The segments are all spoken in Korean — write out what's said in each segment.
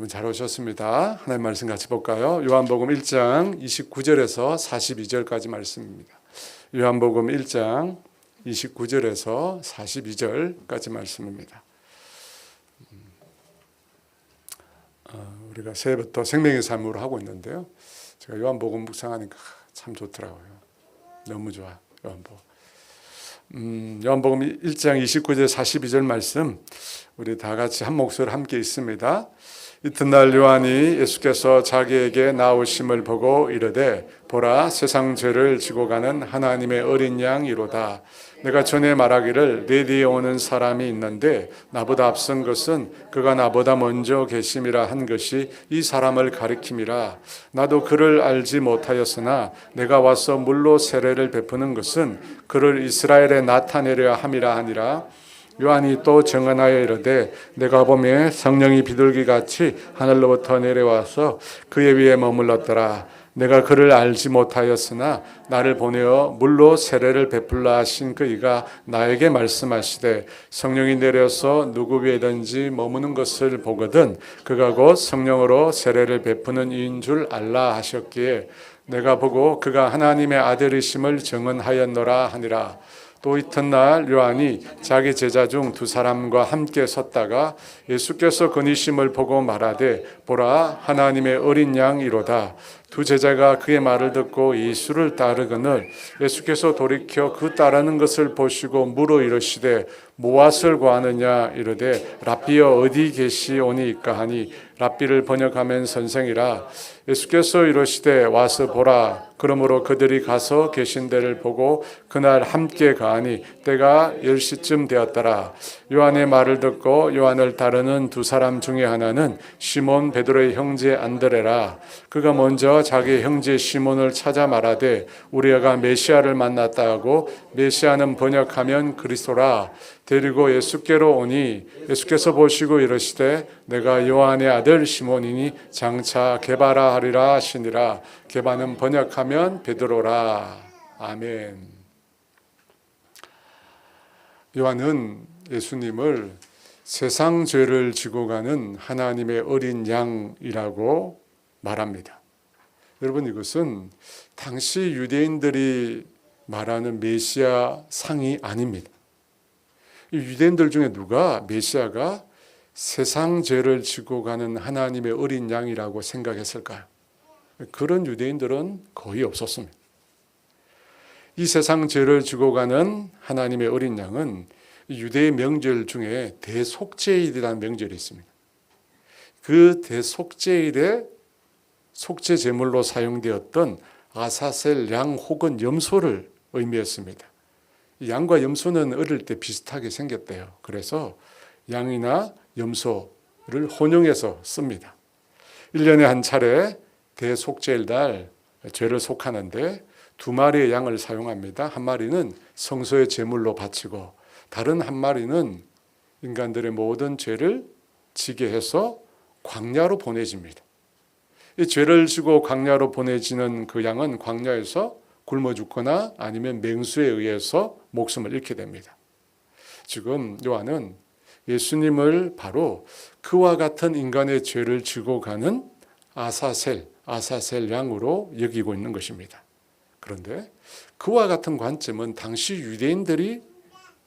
여러분 잘 오셨습니다. 하나님 말씀 같이 볼까요? 요한복음 1장 29절에서 42절까지 말씀입니다. 요한복음 1장 29절에서 42절까지 말씀입니다. 우리가 새해부터 생명의 삶으로 하고 있는데요. 제가 요한복음 묵상하니까 참 좋더라고요. 너무 좋아. 요한복음 1장 29절 42절 말씀 우리 다 같이 한 목소리로 함께 있습니다. 이튿날 요한이 예수께서 자기에게 나오심을 보고 이르되 보라 세상 죄를 지고 가는 하나님의 어린 양이로다. 내가 전에 말하기를 내 뒤에 오는 사람이 있는데 나보다 앞선 것은 그가 나보다 먼저 계심이라 한 것이 이 사람을 가리킴이라. 나도 그를 알지 못하였으나 내가 와서 물로 세례를 베푸는 것은 그를 이스라엘에 나타내려 함이라 하니라. 요한이 또 증언하여 이르되 내가 보매 성령이 비둘기같이 하늘로부터 내려와서 그의 위에 머물렀더라. 내가 그를 알지 못하였으나 나를 보내어 물로 세례를 베풀라 하신 그이가 나에게 말씀하시되 성령이 내려서 누구 위에든지 머무는 것을 보거든 그가 곧 성령으로 세례를 베푸는 이인 줄 알라 하셨기에 내가 보고 그가 하나님의 아들이심을 증언하였노라 하니라. 또 이튿날 요한이 자기 제자 중 두 사람과 함께 섰다가 예수께서 그니심을 보고 말하되 보라 하나님의 어린 양이로다. 두 제자가 그의 말을 듣고 예수를 따르거늘 예수께서 돌이켜 그 따르는 것을 보시고 물어 이르시되 무엇을 구하느냐 이르되 랍비여 어디 계시오니이까 하니 랍비를 번역하면 선생이라. 예수께서 이르시되 와서 보라. 그러므로 그들이 가서 계신 데를 보고 그날 함께 가니 때가 10시쯤 되었더라. 요한의 말을 듣고 요한을 따르는 두 사람 중에 하나는 시몬 베드로의 형제 안드레라. 그가 먼저 자기 형제 시몬을 찾아 말하되 우리가 메시아를 만났다 하고 메시아는 번역하면 그리스도라. 데리고 예수께로 오니 예수께서 보시고 이르시되 내가 요한의 아들 시몬이니 장차 게바라 하리라 하시니라. 게바는 번역하면 베드로라. 아멘. 요한은 예수님을 세상 죄를 지고 가는 하나님의 어린 양이라고 말합니다. 여러분 이것은 당시 유대인들이 말하는 메시아 상이 아닙니다. 이 유대인들 중에 누가 메시아가 세상 죄를 지고 가는 하나님의 어린 양이라고 생각했을까요? 그런 유대인들은 거의 없었습니다. 이 세상 죄를 지고 가는 하나님의 어린 양은 유대의 명절 중에 대속죄일이라는 명절이 있습니다. 그 대속죄일에 속죄 제물로 사용되었던 아사셀 양 혹은 염소를 의미했습니다. 양과 염소는 어릴 때 비슷하게 생겼대요. 그래서 양이나 염소를 혼용해서 씁니다. 1년에 한 차례 대속죄일 날 죄를 속하는데 두 마리의 양을 사용합니다. 한 마리는 성소의 제물로 바치고 다른 한 마리는 인간들의 모든 죄를 지게 해서 광야로 보내집니다. 이 죄를 지고 광야로 보내지는 그 양은 광야에서 굶어 죽거나 아니면 맹수에 의해서 목숨을 잃게 됩니다. 지금 요한은 예수님을 바로 그와 같은 인간의 죄를 지고 가는 아사셀 양으로 여기고 있는 것입니다. 그런데 그와 같은 관점은 당시 유대인들이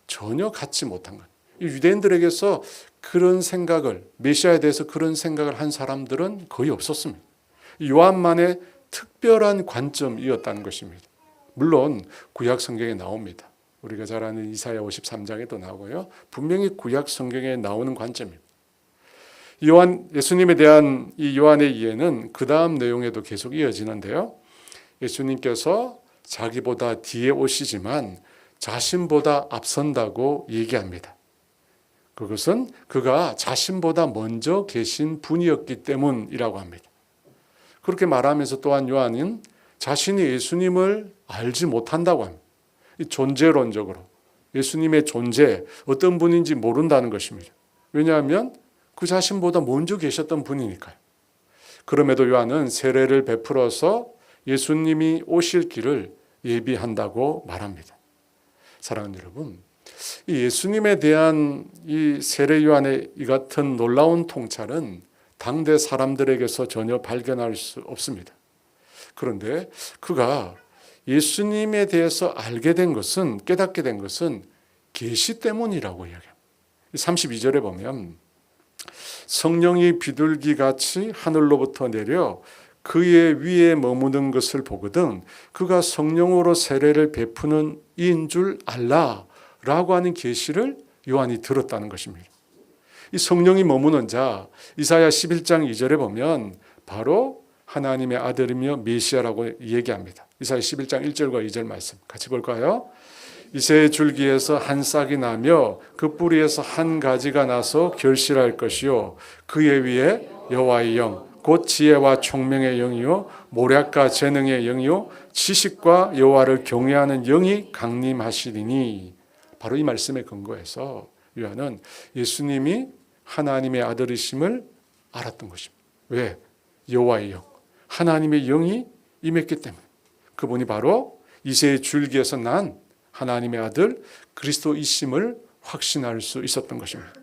전혀 갖지 못한 것. 유대인들에게서 그런 생각을, 메시아에 대해서 그런 생각을 한 사람들은 거의 없었습니다. 요한만의 특별한 관점이었다는 것입니다. 물론 구약 성경에 나옵니다. 우리가 잘 아는 이사야 53장에도 나오고요. 분명히 구약 성경에 나오는 관점입니다. 예수님에 대한 이 요한의 이해는 그 다음 내용에도 계속 이어지는데요. 예수님께서 자기보다 뒤에 오시지만 자신보다 앞선다고 얘기합니다. 그것은 그가 자신보다 먼저 계신 분이었기 때문이라고 합니다. 그렇게 말하면서 또한 요한은 자신이 예수님을 알지 못한다고 합니다. 존재론적으로 예수님의 존재, 어떤 분인지 모른다는 것입니다. 왜냐하면 그 자신보다 먼저 계셨던 분이니까요. 그럼에도 요한은 세례를 베풀어서 예수님이 오실 길을 예비한다고 말합니다. 사랑하는 여러분, 이 예수님에 대한 이 세례 요한의 이 같은 놀라운 통찰은 당대 사람들에게서 전혀 발견할 수 없습니다. 그런데 그가 예수님에 대해서 알게 된 것은, 깨닫게 된 것은 계시 때문이라고 이야기합니다. 32절에 보면 성령이 비둘기같이 하늘로부터 내려 그의 위에 머무는 것을 보거든 그가 성령으로 세례를 베푸는 이인 줄 알라라고 하는 계시를 요한이 들었다는 것입니다. 이 성령이 머무는 자, 이사야 11장 2절에 보면 바로 하나님의 아들이며 메시아라고 얘기합니다. 이사야 11장 1절과 2절 말씀 같이 볼까요? 이새의 줄기에서 한 싹이 나며 그 뿌리에서 한 가지가 나서 결실할 것이요 그의 위에 여호와의 영 곧 지혜와 총명의 영이요 모략과 재능의 영이요 지식과 여호와를 경외하는 영이 강림하시리니. 바로 이 말씀에 근거해서 요한은 예수님이 하나님의 아들이심을 알았던 것입니다. 왜? 여호와의 영, 하나님의 영이 임했기 때문에. 그분이 바로 이새의 줄기에서 난 하나님의 아들 그리스도이심을 확신할 수 있었던 것입니다.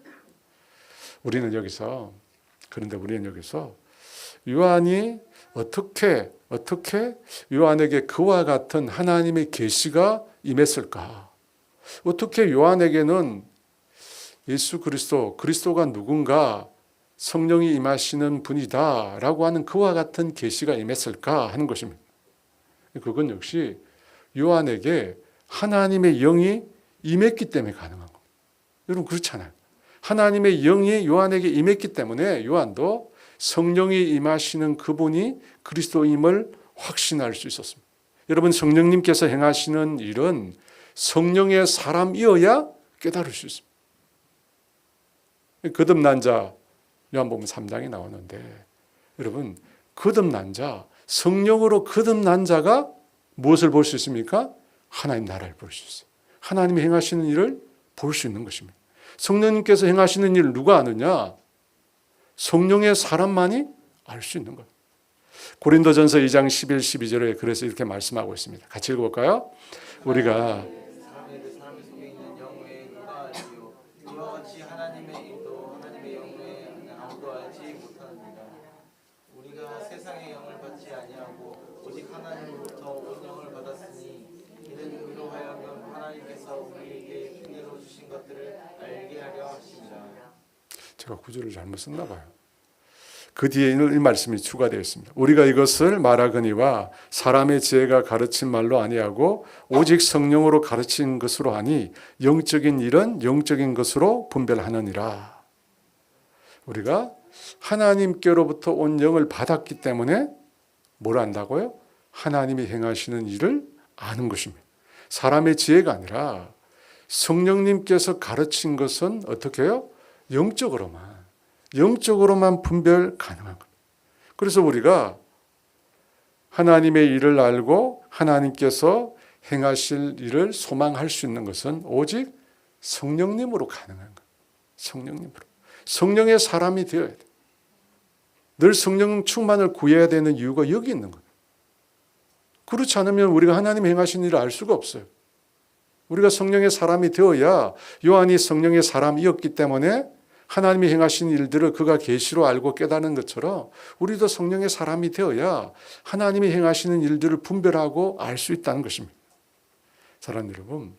그런데 우리는 여기서 요한이 어떻게 요한에게 그와 같은 하나님의 계시가 임했을까? 어떻게 요한에게는 예수 그리스도가 누군가 성령이 임하시는 분이다라고 하는 그와 같은 계시가 임했을까 하는 것입니다. 그건 역시 요한에게 하나님의 영이 임했기 때문에 가능한 겁니다. 여러분 그렇잖아요. 하나님의 영이 요한에게 임했기 때문에 요한도 성령이 임하시는 그분이 그리스도임을 확신할 수 있었습니다. 여러분 성령님께서 행하시는 일은 성령의 사람이어야 깨달을 수 있습니다. 거듭난 자 요한복음 3장에 나오는데 여러분 거듭난 자, 성령으로 거듭난 자가 무엇을 볼 수 있습니까? 하나님 나라를 볼 수 있어요. 하나님이 행하시는 일을 볼 수 있는 것입니다. 성령님께서 행하시는 일을 누가 아느냐? 성령의 사람만이 알 수 있는 거예요. 고린도전서 2장 11, 12절에 그래서 이렇게 말씀하고 있습니다. 같이 읽어볼까요? 우리가 세상의 영을 받지 아니하고 오직 하나님으로부터 온 영을 받았으니 이는 우리로 하여금 하나님께서 우리에게 은혜로 주신 것들을 알게 하려 하십니다. 제가 구절을 잘못 썼나 봐요. 그 뒤에는 이 말씀이 추가되어 있습니다. 우리가 이것을 말하거니와 사람의 지혜가 가르친 말로 아니하고 오직 성령으로 가르친 것으로 하니 영적인 일은 영적인 것으로 분별하느니라. 우리가 하나님께로부터 온 영을 받았기 때문에 뭘 안다고요? 하나님이 행하시는 일을 아는 것입니다. 사람의 지혜가 아니라 성령님께서 가르친 것은 어떻게 해요? 영적으로만 분별 가능한 겁니다. 그래서 우리가 하나님의 일을 알고 하나님께서 행하실 일을 소망할 수 있는 것은 오직 성령님으로 가능한 거예요. 성령님으로. 성령의 사람이 되어야 돼. 늘 성령 충만을 구해야 되는 이유가 여기 있는 거예요. 그렇지 않으면 우리가 하나님 행하신 일을 알 수가 없어요. 우리가 성령의 사람이 되어야 요한이 성령의 사람이었기 때문에 하나님이 행하신 일들을 그가 계시로 알고 깨닫는 것처럼 우리도 성령의 사람이 되어야 하나님이 행하시는 일들을 분별하고 알 수 있다는 것입니다. 사랑하는 여러분,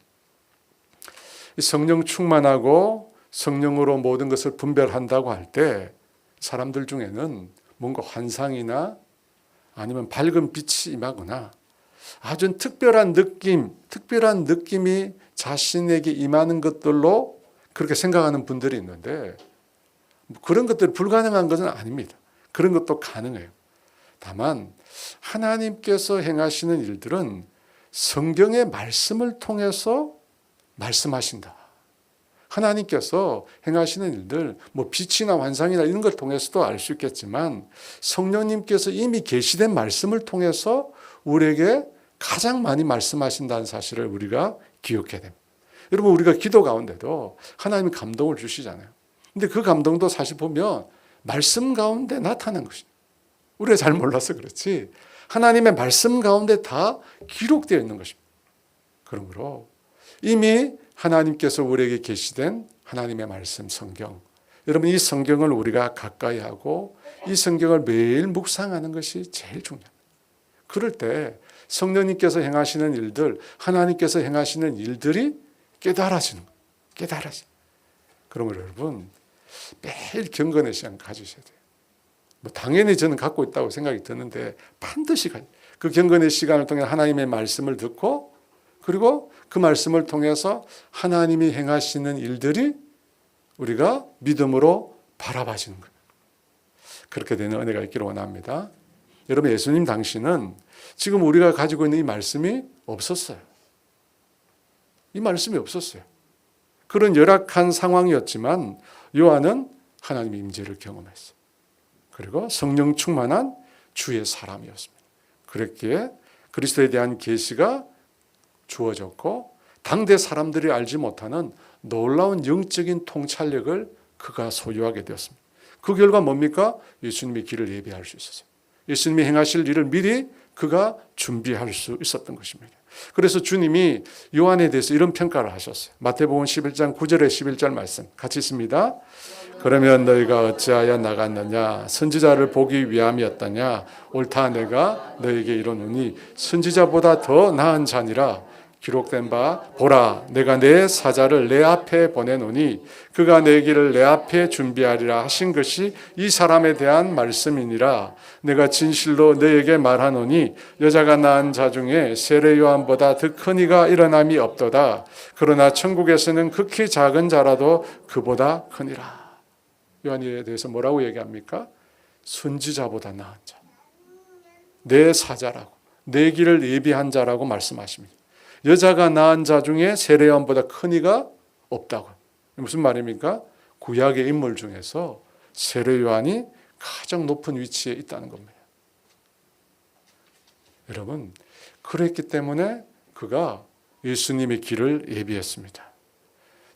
성령 충만하고 성령으로 모든 것을 분별한다고 할 때 사람들 중에는 뭔가 환상이나 아니면 밝은 빛이 임하거나 아주 특별한 느낌이 자신에게 임하는 것들로 그렇게 생각하는 분들이 있는데 그런 것들이 불가능한 것은 아닙니다. 그런 것도 가능해요. 다만 하나님께서 행하시는 일들은 성경의 말씀을 통해서 말씀하신다. 하나님께서 행하시는 일들, 빛이나 환상이나 이런 걸 통해서도 알 수 있겠지만 성령님께서 이미 계시된 말씀을 통해서 우리에게 가장 많이 말씀하신다는 사실을 우리가 기억해야 됩니다. 여러분 우리가 기도 가운데도 하나님이 감동을 주시잖아요. 근데 그 감동도 사실 보면 말씀 가운데 나타난 것입니다. 우리가 잘 몰라서 그렇지 하나님의 말씀 가운데 다 기록되어 있는 것입니다. 그러므로 이미 하나님께서 우리에게 계시된 하나님의 말씀 성경 여러분, 이 성경을 우리가 가까이 하고 이 성경을 매일 묵상하는 것이 제일 중요합니다. 그럴 때 성령님께서 행하시는 일들, 하나님께서 행하시는 일들이 깨달아지는 거예요. 깨달아지는 거예요. 그러면 여러분, 매일 경건의 시간 가지셔야 돼요. 당연히 저는 갖고 있다고 생각이 드는데 반드시 그 경건의 시간을 통해 하나님의 말씀을 듣고, 그리고 그 말씀을 통해서 하나님이 행하시는 일들이 우리가 믿음으로 바라봐지는 거예요. 그렇게 되는 은혜가 있기를 원합니다. 여러분, 예수님 당시는 지금 우리가 가지고 있는 이 말씀이 없었어요. 이 말씀이 없었어요. 그런 열악한 상황이었지만 요한은 하나님의 임재를 경험했어요. 그리고 성령 충만한 주의 사람이었습니다. 그랬기에 그리스도에 대한 계시가 주어졌고, 당대 사람들이 알지 못하는 놀라운 영적인 통찰력을 그가 소유하게 되었습니다. 그 결과 뭡니까? 예수님의 길을 예비할 수 있었어요. 예수님이 행하실 일을 미리 그가 준비할 수 있었던 것입니다. 그래서 주님이 요한에 대해서 이런 평가를 하셨어요. 마태복음 11장 9절에 11절 말씀 같이 있습니다. 그러면 너희가 어찌하여 나갔느냐? 선지자를 보기 위함이었더냐? 옳다, 내가 너희에게 이르노니 선지자보다 더 나은 자니라. 기록된 바 보라, 내가 내 사자를 내 앞에 보내노니 그가 내 길을 내 앞에 준비하리라 하신 것이 이 사람에 대한 말씀이니라. 내가 진실로 너에게 말하노니 여자가 낳은 자 중에 세례 요한보다 더 큰 이가 일어남이 없도다. 그러나 천국에서는 극히 작은 자라도 그보다 크니라. 요한에 대해서 뭐라고 얘기합니까? 선지자보다 나은 자, 내 사자라고, 내 길을 예비한 자라고 말씀하십니다. 여자가 낳은 자 중에 세례 요한보다 큰 이가 없다고. 무슨 말입니까? 구약의 인물 중에서 세례 요한이 가장 높은 위치에 있다는 겁니다. 여러분, 그랬기 때문에 그가 예수님의 길을 예비했습니다.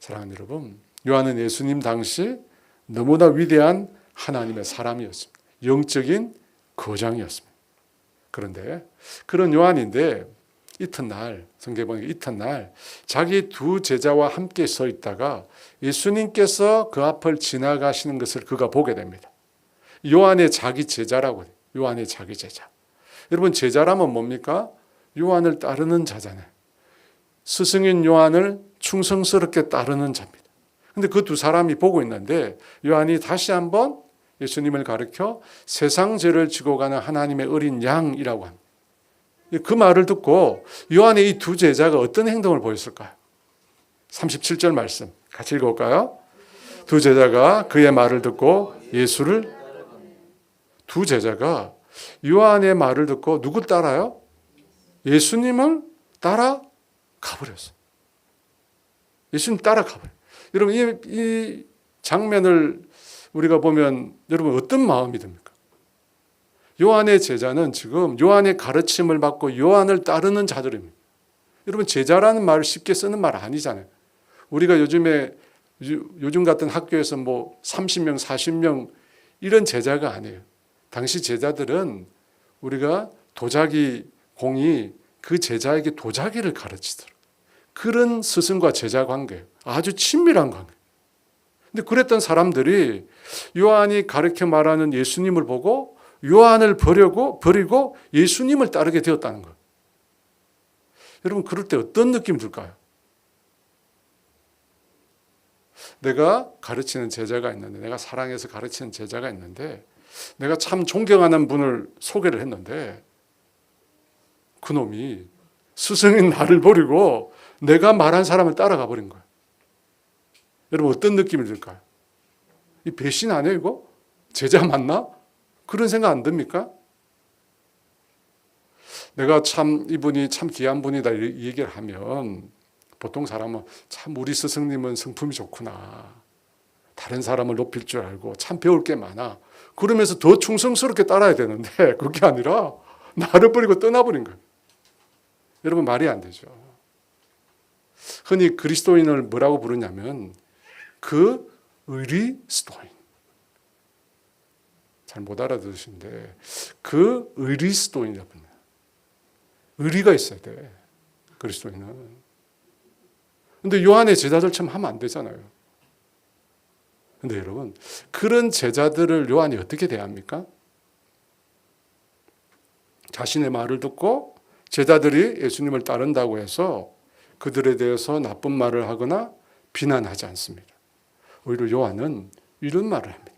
사랑하는 여러분, 요한은 예수님 당시 너무나 위대한 하나님의 사람이었습니다. 영적인 거장이었습니다. 그런데 그런 요한인데 이튿날, 성경에 보니까 이튿날 자기 두 제자와 함께 서 있다가 예수님께서 그 앞을 지나가시는 것을 그가 보게 됩니다. 요한의 자기 제자라고 해요. 요한의 자기 제자. 여러분, 제자라면 뭡니까? 요한을 따르는 자잖아요. 스승인 요한을 충성스럽게 따르는 자입니다. 근데 그 두 사람이 보고 있는데 요한이 다시 한번 예수님을 가리켜 세상 죄를 지고 가는 하나님의 어린 양이라고 합니다. 그 말을 듣고 요한의 이 두 제자가 어떤 행동을 보였을까요? 37절 말씀 같이 읽어볼까요? 두 제자가 그의 말을 듣고 예수를, 두 제자가 요한의 말을 듣고 누굴 따라요? 예수님을 따라 가버렸어요. 예수님 따라 가버려요. 여러분, 이 장면을 우리가 보면 여러분 어떤 마음이 듭니까? 요한의 제자는 지금 요한의 가르침을 받고 요한을 따르는 자들입니다. 여러분, 제자라는 말을 쉽게 쓰는 말 아니잖아요. 우리가 요즘 같은 학교에서 뭐 30명, 40명 이런 제자가 아니에요. 당시 제자들은 우리가 도자기 공이 그 제자에게 도자기를 가르치더라고요. 그런 스승과 제자 관계예요. 아주 친밀한 관계. 근데 그랬던 사람들이 요한이 가르쳐 말하는 예수님을 보고 요한을 버리고 예수님을 따르게 되었다는 거예요. 여러분, 그럴 때 어떤 느낌이 들까요? 내가 가르치는 제자가 있는데, 내가 사랑해서 가르치는 제자가 있는데, 내가 참 존경하는 분을 소개를 했는데 그놈이 스승인 나를 버리고 내가 말한 사람을 따라가 버린 거예요. 여러분, 어떤 느낌이 들까요? 이 배신 아니에요, 이거? 제자 맞나? 그런 생각 안 듭니까? 내가 참 이분이 참 귀한 분이다 이 얘기를 하면 보통 사람은 참 우리 스승님은 성품이 좋구나, 다른 사람을 높일 줄 알고 참 배울 게 많아, 그러면서 더 충성스럽게 따라야 되는데 그게 아니라 나를 버리고 떠나버린 거예요. 여러분, 말이 안 되죠. 흔히 그리스도인을 뭐라고 부르냐면 그 의리스도인. 잘 못 알아들으시는데 그 의리스도인이라고 합니다. 의리가 있어야 돼, 그리스도인은. 근데 요한의 제자들처럼 하면 안 되잖아요. 근데 여러분, 그런 제자들을 요한이 어떻게 대합니까? 자신의 말을 듣고 제자들이 예수님을 따른다고 해서 그들에 대해서 나쁜 말을 하거나 비난하지 않습니다. 오히려 요한은 이런 말을 합니다.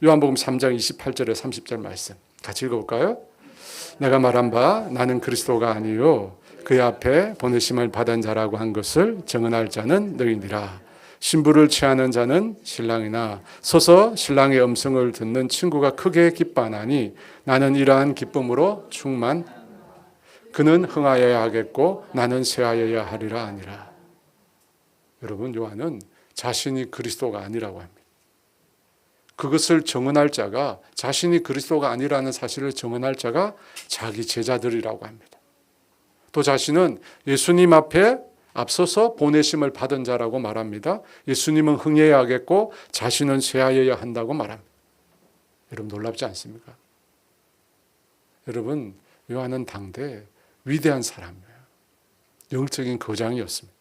요한복음 3장 28절에 30절 말씀 같이 읽어볼까요? 내가 말한 바 나는 그리스도가 아니요 그의 앞에 보내심을 받은 자라고 한 것을 증언할 자는 너희니라. 신부를 취하는 자는 신랑이나 서서 신랑의 음성을 듣는 친구가 크게 기뻐하나니 나는 이러한 기쁨으로 충만. 그는 흥하여야 하겠고 나는 쇠하여야 하리라 아니라. 여러분, 요한은 자신이 그리스도가 아니라고 합니다. 그것을 증언할 자가, 자신이 그리스도가 아니라는 사실을 증언할 자가 자기 제자들이라고 합니다. 또 자신은 예수님 앞에 앞서서 보내심을 받은 자라고 말합니다. 예수님은 흥해야 하겠고 자신은 쇠하여야 한다고 말합니다. 여러분, 놀랍지 않습니까? 여러분, 요한은 당대 위대한 사람이에요. 영적인 거장이었습니다.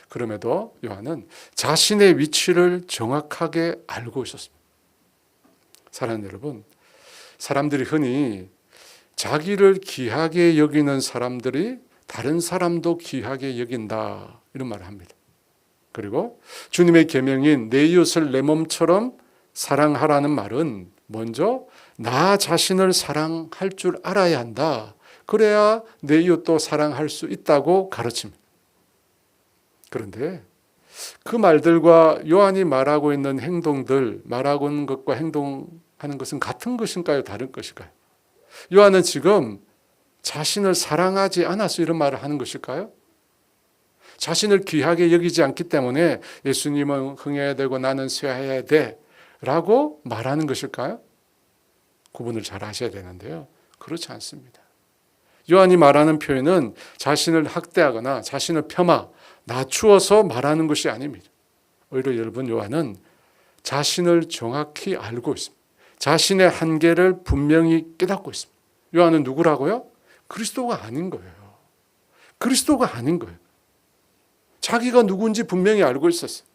그럼에도 요한은 자신의 위치를 정확하게 알고 있었습니다. 사랑하는 여러분, 사람들이 흔히 자기를 귀하게 여기는 사람들이 다른 사람도 귀하게 여긴다, 이런 말을 합니다. 그리고 주님의 계명인 내 이웃을 내 몸처럼 사랑하라는 말은 먼저 나 자신을 사랑할 줄 알아야 한다. 그래야 내 이웃도 사랑할 수 있다고 가르칩니다. 그런데 그 말들과 요한이 말하고 있는 행동들, 말하고 있는 것과 행동하는 것은 같은 것인가요? 다른 것일까요? 요한은 지금 자신을 사랑하지 않아서 이런 말을 하는 것일까요? 자신을 귀하게 여기지 않기 때문에 예수님은 흥해야 되고 나는 쇠해야 돼 라고 말하는 것일까요? 구분을 잘 하셔야 되는데요. 그렇지 않습니다. 요한이 말하는 표현은 자신을 학대하거나 자신을 폄하, 낮추어서 말하는 것이 아닙니다. 오히려 여러분, 요한은 자신을 정확히 알고 있습니다. 자신의 한계를 분명히 깨닫고 있습니다. 요한은 누구라고요? 그리스도가 아닌 거예요. 그리스도가 아닌 거예요. 자기가 누군지 분명히 알고 있었어요.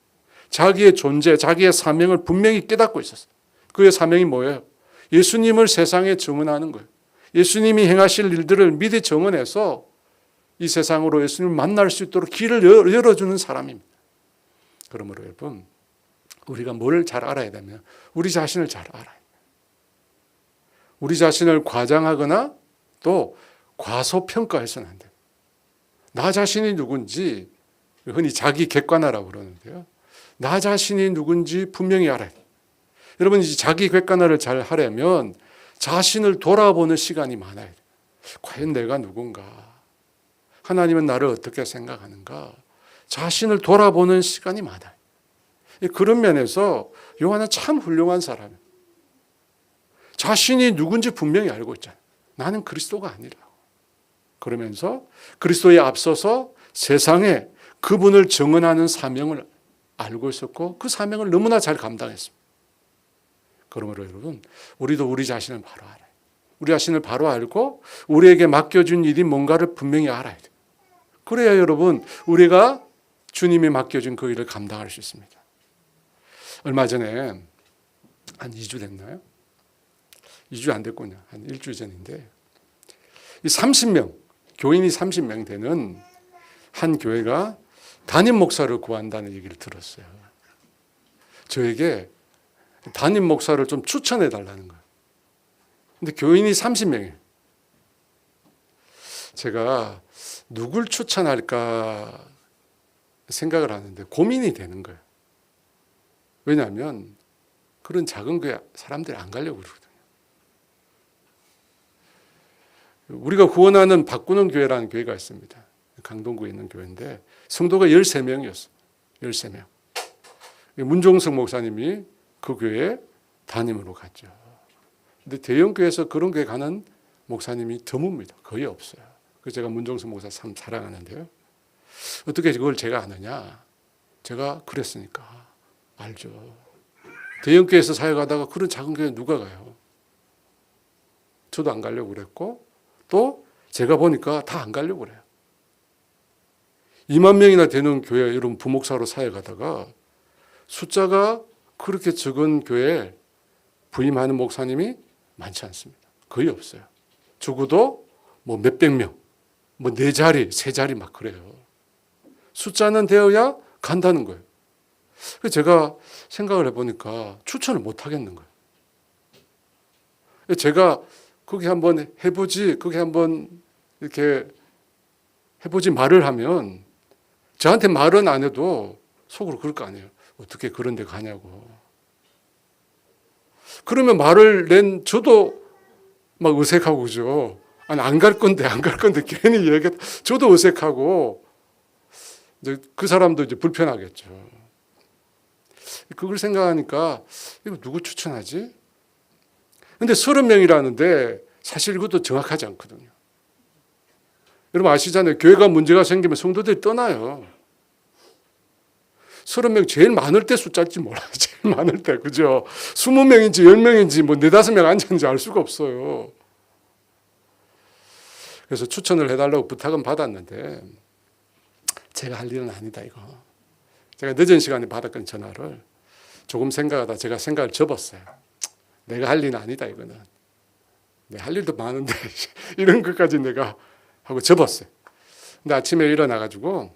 자기의 존재, 자기의 사명을 분명히 깨닫고 있었어요. 그의 사명이 뭐예요? 예수님을 세상에 증언하는 거예요. 예수님이 행하실 일들을 미리 증언해서 이 세상으로 예수님을 만날 수 있도록 길을 열어주는 사람입니다. 그러므로 여러분, 우리가 뭘 잘 알아야 되면 우리 자신을 잘 알아야 돼요. 우리 자신을 과장하거나 또 과소평가해서는 안 돼요. 나 자신이 누군지, 흔히 자기 객관화라고 그러는데요. 나 자신이 누군지 분명히 알아야 돼요. 여러분, 이제 자기 객관화를 잘 하려면 자신을 돌아보는 시간이 많아야 돼요. 과연 내가 누군가? 하나님은 나를 어떻게 생각하는가? 자신을 돌아보는 시간이 많아요. 그런 면에서 요한은 참 훌륭한 사람이에요. 자신이 누군지 분명히 알고 있잖아요. 나는 그리스도가 아니라고. 그러면서 그리스도에 앞서서 세상에 그분을 증언하는 사명을 알고 있었고 그 사명을 너무나 잘 감당했습니다. 그러므로 여러분, 우리도 우리 자신을 바로 알아요. 우리 자신을 바로 알고 우리에게 맡겨준 일이 뭔가를 분명히 알아야 돼요. 그래야 여러분, 우리가 주님이 맡겨준 그 일을 감당할 수 있습니다. 얼마 전에 한 2주 됐나요? 2주 안 됐군요. 한 일주일 전인데 이 30명, 교인이 30명 되는 한 교회가 담임 목사를 구한다는 얘기를 들었어요. 저에게 담임 목사를 좀 추천해 달라는 거예요. 근데 교인이 30명이에요. 제가 누굴 추천할까 생각을 하는데 고민이 되는 거예요. 왜냐하면 그런 작은 교회 사람들이 안 가려고 그러거든요. 우리가 후원하는 바꾸는 교회라는 교회가 있습니다. 강동구에 있는 교회인데 성도가 13명이었어요. 13명. 문종석 목사님이 그 교회에 담임으로 갔죠. 근데 대형 교회에서 그런 교회 가는 목사님이 드뭅니다. 거의 없어요. 그래서 제가 문종석 목사 참 사랑하는데요. 어떻게 그걸 제가 아느냐? 제가 그랬으니까 알죠. 대형 교회에서 사역하다가 그런 작은 교회 누가 가요? 저도 안 가려고 그랬고 또 제가 보니까 다 안 가려고 그래요. 2만 명이나 되는 교회 여러분 부목사로 사역하다가 숫자가 그렇게 적은 교회에 부임하는 목사님이 많지 않습니다. 거의 없어요. 적어도 뭐 몇백 명, 뭐 네 자리, 세 자리 막 그래요. 숫자는 되어야 간다는 거예요. 그래서 제가 생각을 해보니까 추천을 못 하겠는 거예요. 제가 거기 한번 해보지, 거기 한번 이렇게 해보지 말을 하면 저한테 말은 안 해도 속으로 그럴 거 아니에요. 어떻게 그런 데 가냐고. 그러면 말을 낸 저도 막 어색하고 그죠. 아니, 안 갈 건데 괜히 얘기해. 저도 어색하고 이제 그 사람도 이제 불편하겠죠. 그걸 생각하니까 이거 누구 추천하지? 근데 30명이라는데 사실 이것도 정확하지 않거든요. 여러분 아시잖아요. 교회가 문제가 생기면 성도들이 떠나요. 30명 제일 많을 때 숫자일지 몰라요. 제일 많을 때. 그죠? 20명인지 10명인지 뭐 4, 5명 앉았는지 알 수가 없어요. 그래서 추천을 해달라고 부탁은 받았는데 제가 할 일은 아니다 이거. 제가 늦은 시간에 받았건 전화를 조금 생각하다 제가 생각을 접었어요. 내가 할 일은 아니다 이거는. 내가 할 일도 많은데 이런 것까지 내가 하고 접었어요. 근데 아침에 일어나가지고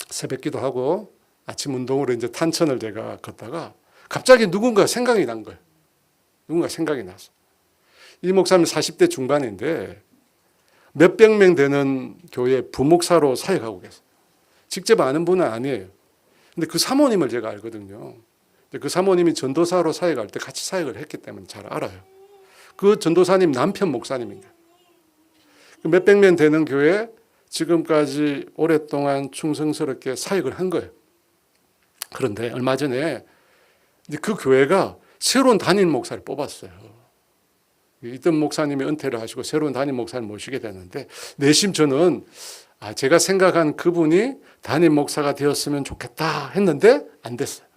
새벽 기도하고 아침 운동으로 이제 탄천을 제가 걷다가 갑자기 누군가 생각이 난 거예요. 누군가 생각이 났어. 이 목사님 40대 중반인데 몇백 명 되는 교회 부목사로 사역하고 계세요. 직접 아는 분은 아니에요. 근데 그 사모님을 제가 알거든요. 그 사모님이 전도사로 사역할 때 같이 사역을 했기 때문에 잘 알아요. 그 전도사님 남편 목사님입니다. 몇백 명 되는 교회에 지금까지 오랫동안 충성스럽게 사역을 한 거예요. 그런데 얼마 전에 그 교회가 새로운 담임 목사를 뽑았어요. 있던 목사님이 은퇴를 하시고 새로운 담임 목사를 모시게 됐는데 내심 저는 제가 생각한 그분이 담임 목사가 되었으면 좋겠다 했는데 안 됐어요.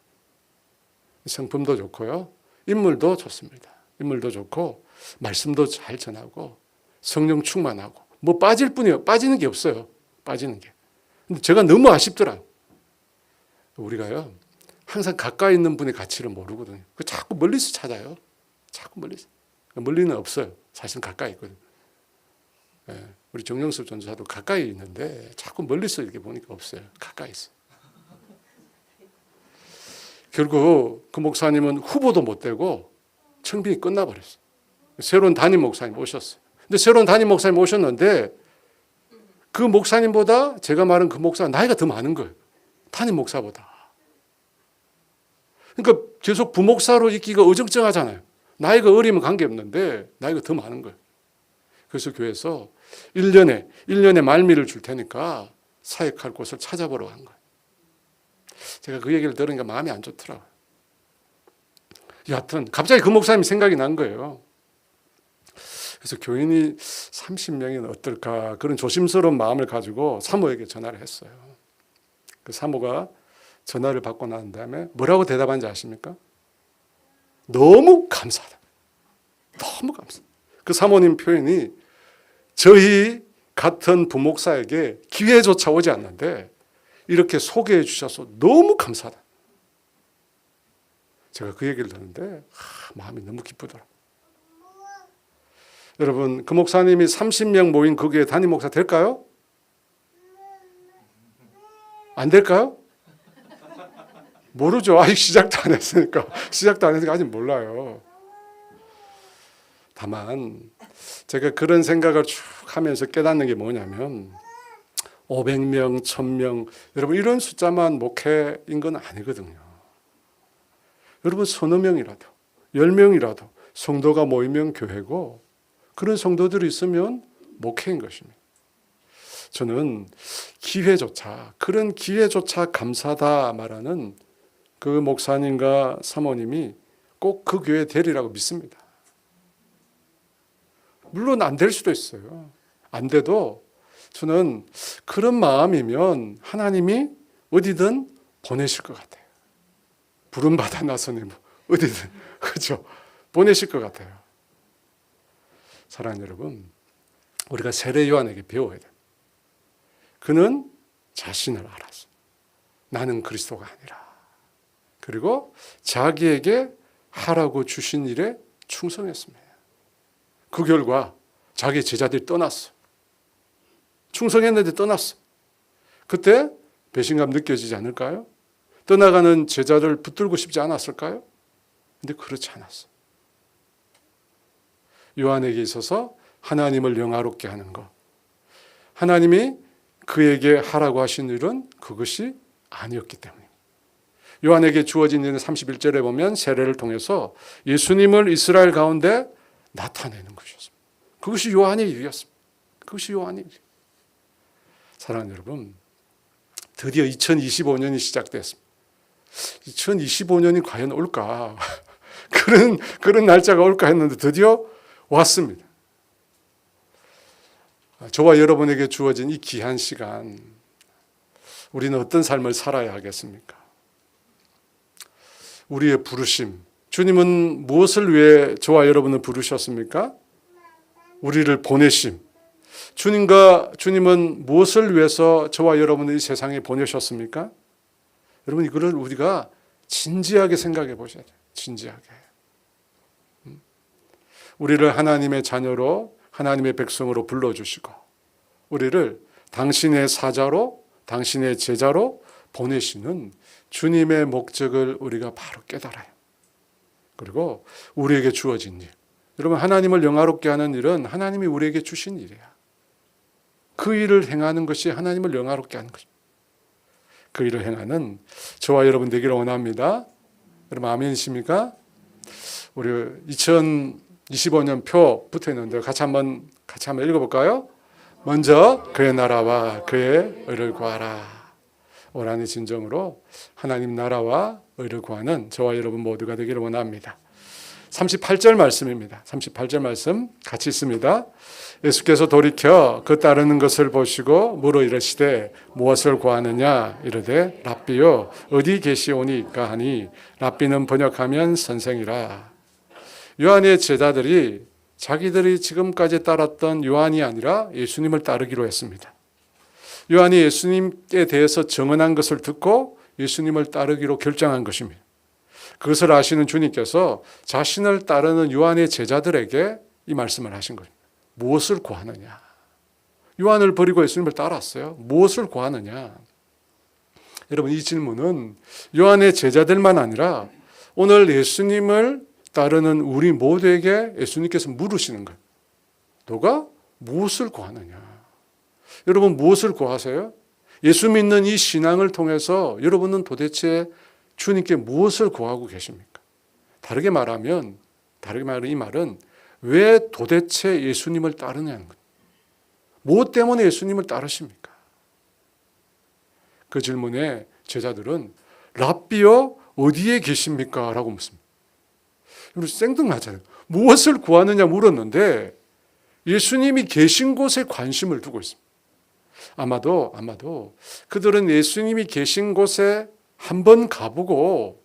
성품도 좋고요. 인물도 좋습니다. 인물도 좋고 말씀도 잘 전하고 성령 충만하고 뭐 빠질 뿐이에요. 빠지는 게 없어요. 빠지는 게. 근데 제가 너무 아쉽더라고요. 우리가요. 항상 가까이 있는 분의 가치를 모르거든요. 자꾸 멀리서 찾아요. 자꾸 멀리서. 멀리는 없어요. 사실 가까이 있거든요. 우리 정영섭 전도사도 가까이 있는데 자꾸 멀리서 이렇게 보니까 없어요. 가까이 있어요. 결국 그 목사님은 후보도 못 되고 청빙이 끝나버렸어요. 새로운 담임 목사님 오셨어요. 근데 새로운 담임 목사님 오셨는데 그 목사님보다 제가 말한 그 목사가 나이가 더 많은 거예요. 담임 목사보다. 그러니까 계속 부목사로 있기가 어정쩡하잖아요. 나이가 어리면 관계없는데 나이가 더 많은 거예요. 그래서 교회에서 1년에 말미를 줄 테니까 사역할 곳을 찾아보러 간 거예요. 제가 그 얘기를 들으니까 마음이 안 좋더라고요. 여하튼 갑자기 그 목사님이 생각이 난 거예요. 그래서 교인이 30명이면 어떨까 그런 조심스러운 마음을 가지고 사모에게 전화를 했어요. 그 사모가 전화를 받고 난 다음에 뭐라고 대답한지 아십니까? 너무 감사하다. 너무 감사하다. 그 사모님 표현이 저희 같은 부목사에게 기회조차 오지 않는데 이렇게 소개해 주셔서 너무 감사하다. 제가 그 얘기를 듣는데 마음이 너무 기쁘더라고요. 여러분 그 목사님이 30명 모인 그 교회 담임 목사 될까요? 안 될까요? 모르죠. 아직 시작도 안 했으니까 아직 몰라요. 다만 제가 그런 생각을 쭉 하면서 깨닫는 게 뭐냐면 500명, 1000명 여러분 이런 숫자만 목회인 건 아니거든요. 여러분 서너 명이라도 10명이라도 성도가 모이면 교회고 그런 성도들이 있으면 목회인 것입니다. 저는 그런 기회조차 감사하다 말하는 그 목사님과 사모님이 꼭 그 교회 되리라고 믿습니다. 물론 안 될 수도 있어요. 안 돼도 저는 그런 마음이면 하나님이 어디든 보내실 것 같아요. 부름받아 나서니 어디든 그렇죠. 보내실 것 같아요. 사랑하는 여러분, 우리가 세례 요한에게 배워야 돼요. 그는 자신을 알았어. 나는 그리스도가 아니라. 그리고 자기에게 하라고 주신 일에 충성했습니다. 그 결과 자기 제자들이 떠났어. 충성했는데 떠났어. 그때 배신감 느껴지지 않을까요? 떠나가는 제자들 붙들고 싶지 않았을까요? 근데 그렇지 않았어. 요한에게 있어서 하나님을 영화롭게 하는 것, 하나님이 그에게 하라고 하신 일은 그것이 아니었기 때문에 요한에게 주어진 일은 31절에 보면 세례를 통해서 예수님을 이스라엘 가운데 나타내는 것이었습니다. 그것이 요한의 일이었습니다. 그것이 요한의 일. 사랑하는 여러분, 드디어 2025년이 시작됐습니다. 2025년이 과연 올까? 그런 날짜가 올까 했는데 드디어 왔습니다. 저와 여러분에게 주어진 이 귀한 시간, 우리는 어떤 삶을 살아야 하겠습니까? 우리의 부르심, 주님은 무엇을 위해 저와 여러분을 부르셨습니까? 우리를 보내심. 주님은 무엇을 위해서 저와 여러분을 이 세상에 보내셨습니까? 여러분, 이거를 우리가 진지하게 생각해 보셔야 돼요. 진지하게. 우리를 하나님의 자녀로, 하나님의 백성으로 불러주시고 우리를 당신의 사자로, 당신의 제자로 보내시는 주님의 목적을 우리가 바로 깨달아요. 그리고 우리에게 주어진 일. 여러분, 하나님을 영화롭게 하는 일은 하나님이 우리에게 주신 일이야. 그 일을 행하는 것이 하나님을 영화롭게 하는 것입니다. 그 일을 행하는 저와 여러분 되기를 원합니다. 여러분, 아멘이십니까? 우리 2025년 표 붙어 있는데 같이 한번 읽어볼까요? 먼저 그의 나라와 그의 의를 구하라. 오라는 진정으로 하나님 나라와 의를 구하는 저와 여러분 모두가 되기를 원합니다. 38절 말씀입니다. 38절 말씀 같이 있습니다. 예수께서 돌이켜 그 따르는 것을 보시고 물어 이르시되 무엇을 구하느냐 이르되 랍비요 어디 계시오니까 하니 랍비는 번역하면 선생이라. 요한의 제자들이 자기들이 지금까지 따랐던 요한이 아니라 예수님을 따르기로 했습니다. 요한이 예수님에 대해서 증언한 것을 듣고 예수님을 따르기로 결정한 것입니다. 그것을 아시는 주님께서 자신을 따르는 요한의 제자들에게 이 말씀을 하신 거예요. 무엇을 구하느냐? 요한을 버리고 예수님을 따랐어요. 무엇을 구하느냐? 여러분, 이 질문은 요한의 제자들만 아니라 오늘 예수님을 따르는 우리 모두에게 예수님께서 물으시는 거예요. 너가 무엇을 구하느냐? 여러분, 무엇을 구하세요? 예수 믿는 이 신앙을 통해서 여러분은 도대체 주님께 무엇을 구하고 계십니까? 다르게 말하면 이 말은 왜 도대체 예수님을 따르냐는 거예요. 무엇 때문에 예수님을 따르십니까? 그 질문에 제자들은 랍비요 어디에 계십니까? 라고 묻습니다. 생뚱맞아요. 무엇을 구하느냐 물었는데 예수님이 계신 곳에 관심을 두고 있습니다. 아마도 그들은 예수님이 계신 곳에 한번 가보고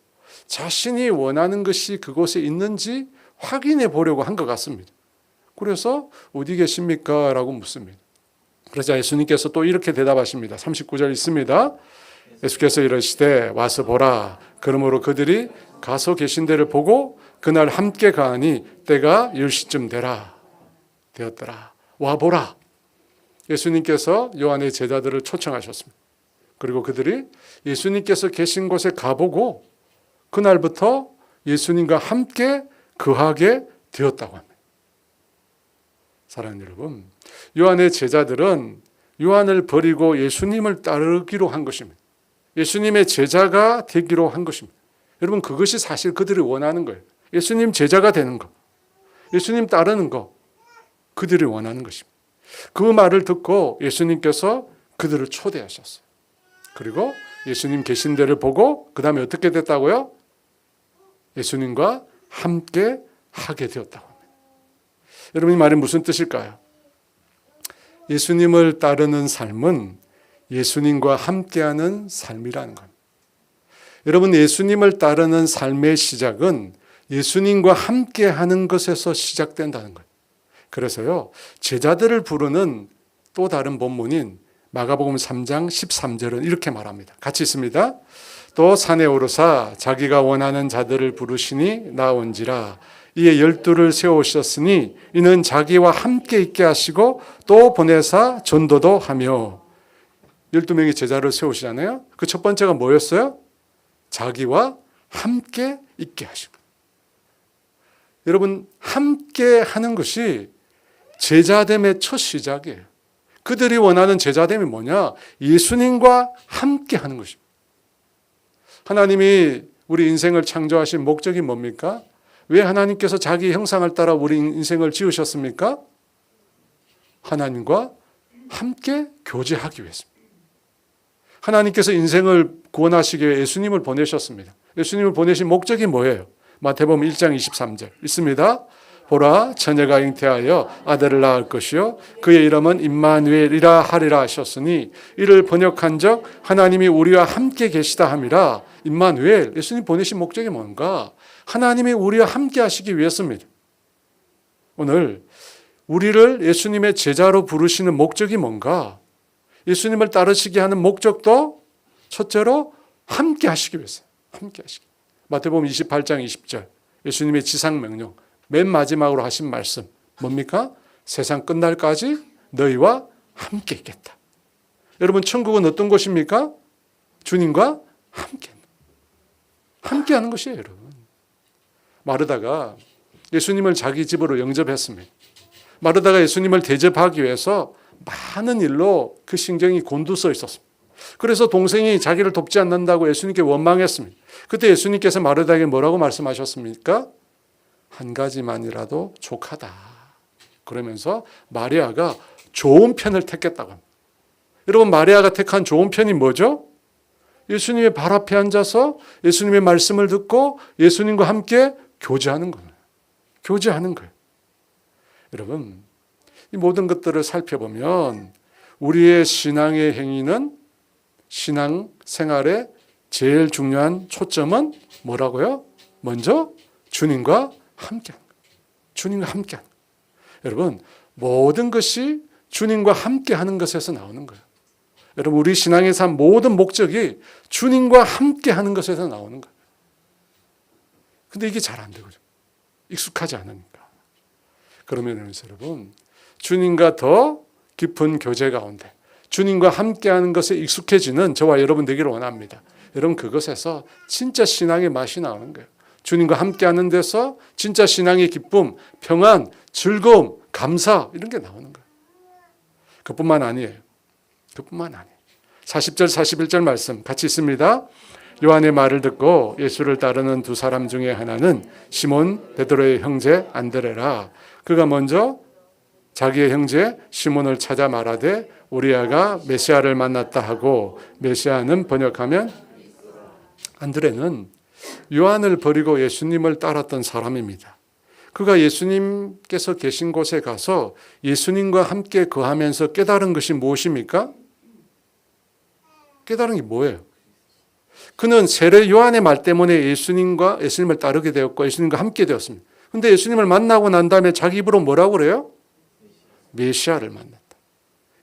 자신이 원하는 것이 그곳에 있는지 확인해 보려고 한 것 같습니다. 그래서 어디 계십니까? 라고 묻습니다. 그러자 예수님께서 또 이렇게 대답하십니다. 39절 있습니다. 예수께서 이르시되 와서 보라. 그러므로 그들이 가서 계신 데를 보고 그날 함께 가니 때가 10시쯤 되었더라. 와보라. 예수님께서 요한의 제자들을 초청하셨습니다. 그리고 그들이 예수님께서 계신 곳에 가보고 그날부터 예수님과 함께 거하게 되었다고 합니다. 사랑하는 여러분, 요한의 제자들은 요한을 버리고 예수님을 따르기로 한 것입니다. 예수님의 제자가 되기로 한 것입니다. 여러분, 그것이 사실 그들이 원하는 거예요. 예수님 제자가 되는 것, 예수님 따르는 것, 그들이 원하는 것입니다. 그 말을 듣고 예수님께서 그들을 초대하셨어요. 그리고 예수님 계신 데를 보고 그 다음에 어떻게 됐다고요? 예수님과 함께 하게 되었다고 합니다. 여러분, 이 말이 무슨 뜻일까요? 예수님을 따르는 삶은 예수님과 함께하는 삶이라는 겁니다. 여러분, 예수님을 따르는 삶의 시작은 예수님과 함께하는 것에서 시작된다는 거예요. 그래서요, 제자들을 부르는 또 다른 본문인 마가복음 3장 13절은 이렇게 말합니다. 같이 있습니다. 또 산에 오르사 자기가 원하는 자들을 부르시니 나온지라. 이에 12를 세우셨으니 이는 자기와 함께 있게 하시고 또 보내사 전도도 하며. 12명의 제자를 세우시잖아요. 그 첫 번째가 뭐였어요? 자기와 함께 있게 하시고. 여러분, 함께 하는 것이 제자됨의 첫 시작이에요. 그들이 원하는 제자됨이 뭐냐? 예수님과 함께 하는 것입니다. 하나님이 우리 인생을 창조하신 목적이 뭡니까? 왜 하나님께서 자기 형상을 따라 우리 인생을 지으셨습니까? 하나님과 함께 교제하기 위해서입니다. 하나님께서 인생을 구원하시기 위해 예수님을 보내셨습니다. 예수님을 보내신 목적이 뭐예요? 마태복음 1장 23절 있습니다. 보라, 처녀가 잉태하여 아들을 낳을 것이요 그의 이름은 임마누엘이라 하리라 하셨으니 이를 번역한적 하나님이 우리와 함께 계시다 함이라. 임마누엘, 예수님 보내신 목적이 뭔가? 하나님이 우리와 함께 하시기 위해서입니다. 오늘 우리를 예수님의 제자로 부르시는 목적이 뭔가? 예수님을 따르시게 하는 목적도 첫째로 함께 하시기 위해서. 함께 하시기. 마태복음 28장 20절 예수님의 지상명령 맨 마지막으로 하신 말씀 뭡니까? 세상 끝날까지 너희와 함께 있겠다. 여러분, 천국은 어떤 곳입니까? 주님과 함께 하는 것이에요. 여러분, 마르다가 예수님을 자기 집으로 영접했습니다. 마르다가 예수님을 대접하기 위해서 많은 일로 그 신경이 곤두서 있었습니다. 그래서 동생이 자기를 돕지 않는다고 예수님께 원망했습니다. 그때 예수님께서 마르다에게 뭐라고 말씀하셨습니까? 한 가지만이라도 족하다. 그러면서 마리아가 좋은 편을 택했다고 합니다. 여러분, 마리아가 택한 좋은 편이 뭐죠? 예수님의 발 앞에 앉아서 예수님의 말씀을 듣고 예수님과 함께 교제하는 거예요. 교제하는 거예요. 여러분, 이 모든 것들을 살펴보면 우리의 신앙의 행위는 신앙 생활의 제일 중요한 초점은 뭐라고요? 먼저 주님과 함께하는 거예요. 주님과 함께하는 거예요. 여러분, 모든 것이 주님과 함께하는 것에서 나오는 거예요. 여러분, 우리 신앙의 삶 모든 목적이 주님과 함께하는 것에서 나오는 거예요. 근데 이게 잘 안 되거든요. 익숙하지 않으니까. 그러면 여러분, 주님과 더 깊은 교제 가운데 주님과 함께하는 것에 익숙해지는 저와 여러분 되기를 원합니다. 여러분, 그것에서 진짜 신앙의 맛이 나오는 거예요. 주님과 함께하는 데서 진짜 신앙의 기쁨, 평안, 즐거움, 감사 이런 게 나오는 거예요. 그뿐만 아니에요. 40절 41절 말씀 같이 있습니다. 요한의 말을 듣고 예수를 따르는 두 사람 중에 하나는 시몬 베드로의 형제 안드레라. 그가 먼저 자기의 형제 시몬을 찾아 말하되 우리 아가 메시아를 만났다 하고, 메시아는 번역하면 안드레는 요한을 버리고 예수님을 따랐던 사람입니다. 그가 예수님께서 계신 곳에 가서 예수님과 함께 거하면서 깨달은 것이 무엇입니까? 깨달은 게 뭐예요? 그는 세례 요한의 말 때문에 예수님을 따르게 되었고 예수님과 함께 되었습니다. 그런데 예수님을 만나고 난 다음에 자기 입으로 뭐라고 그래요? 메시아를 만났다.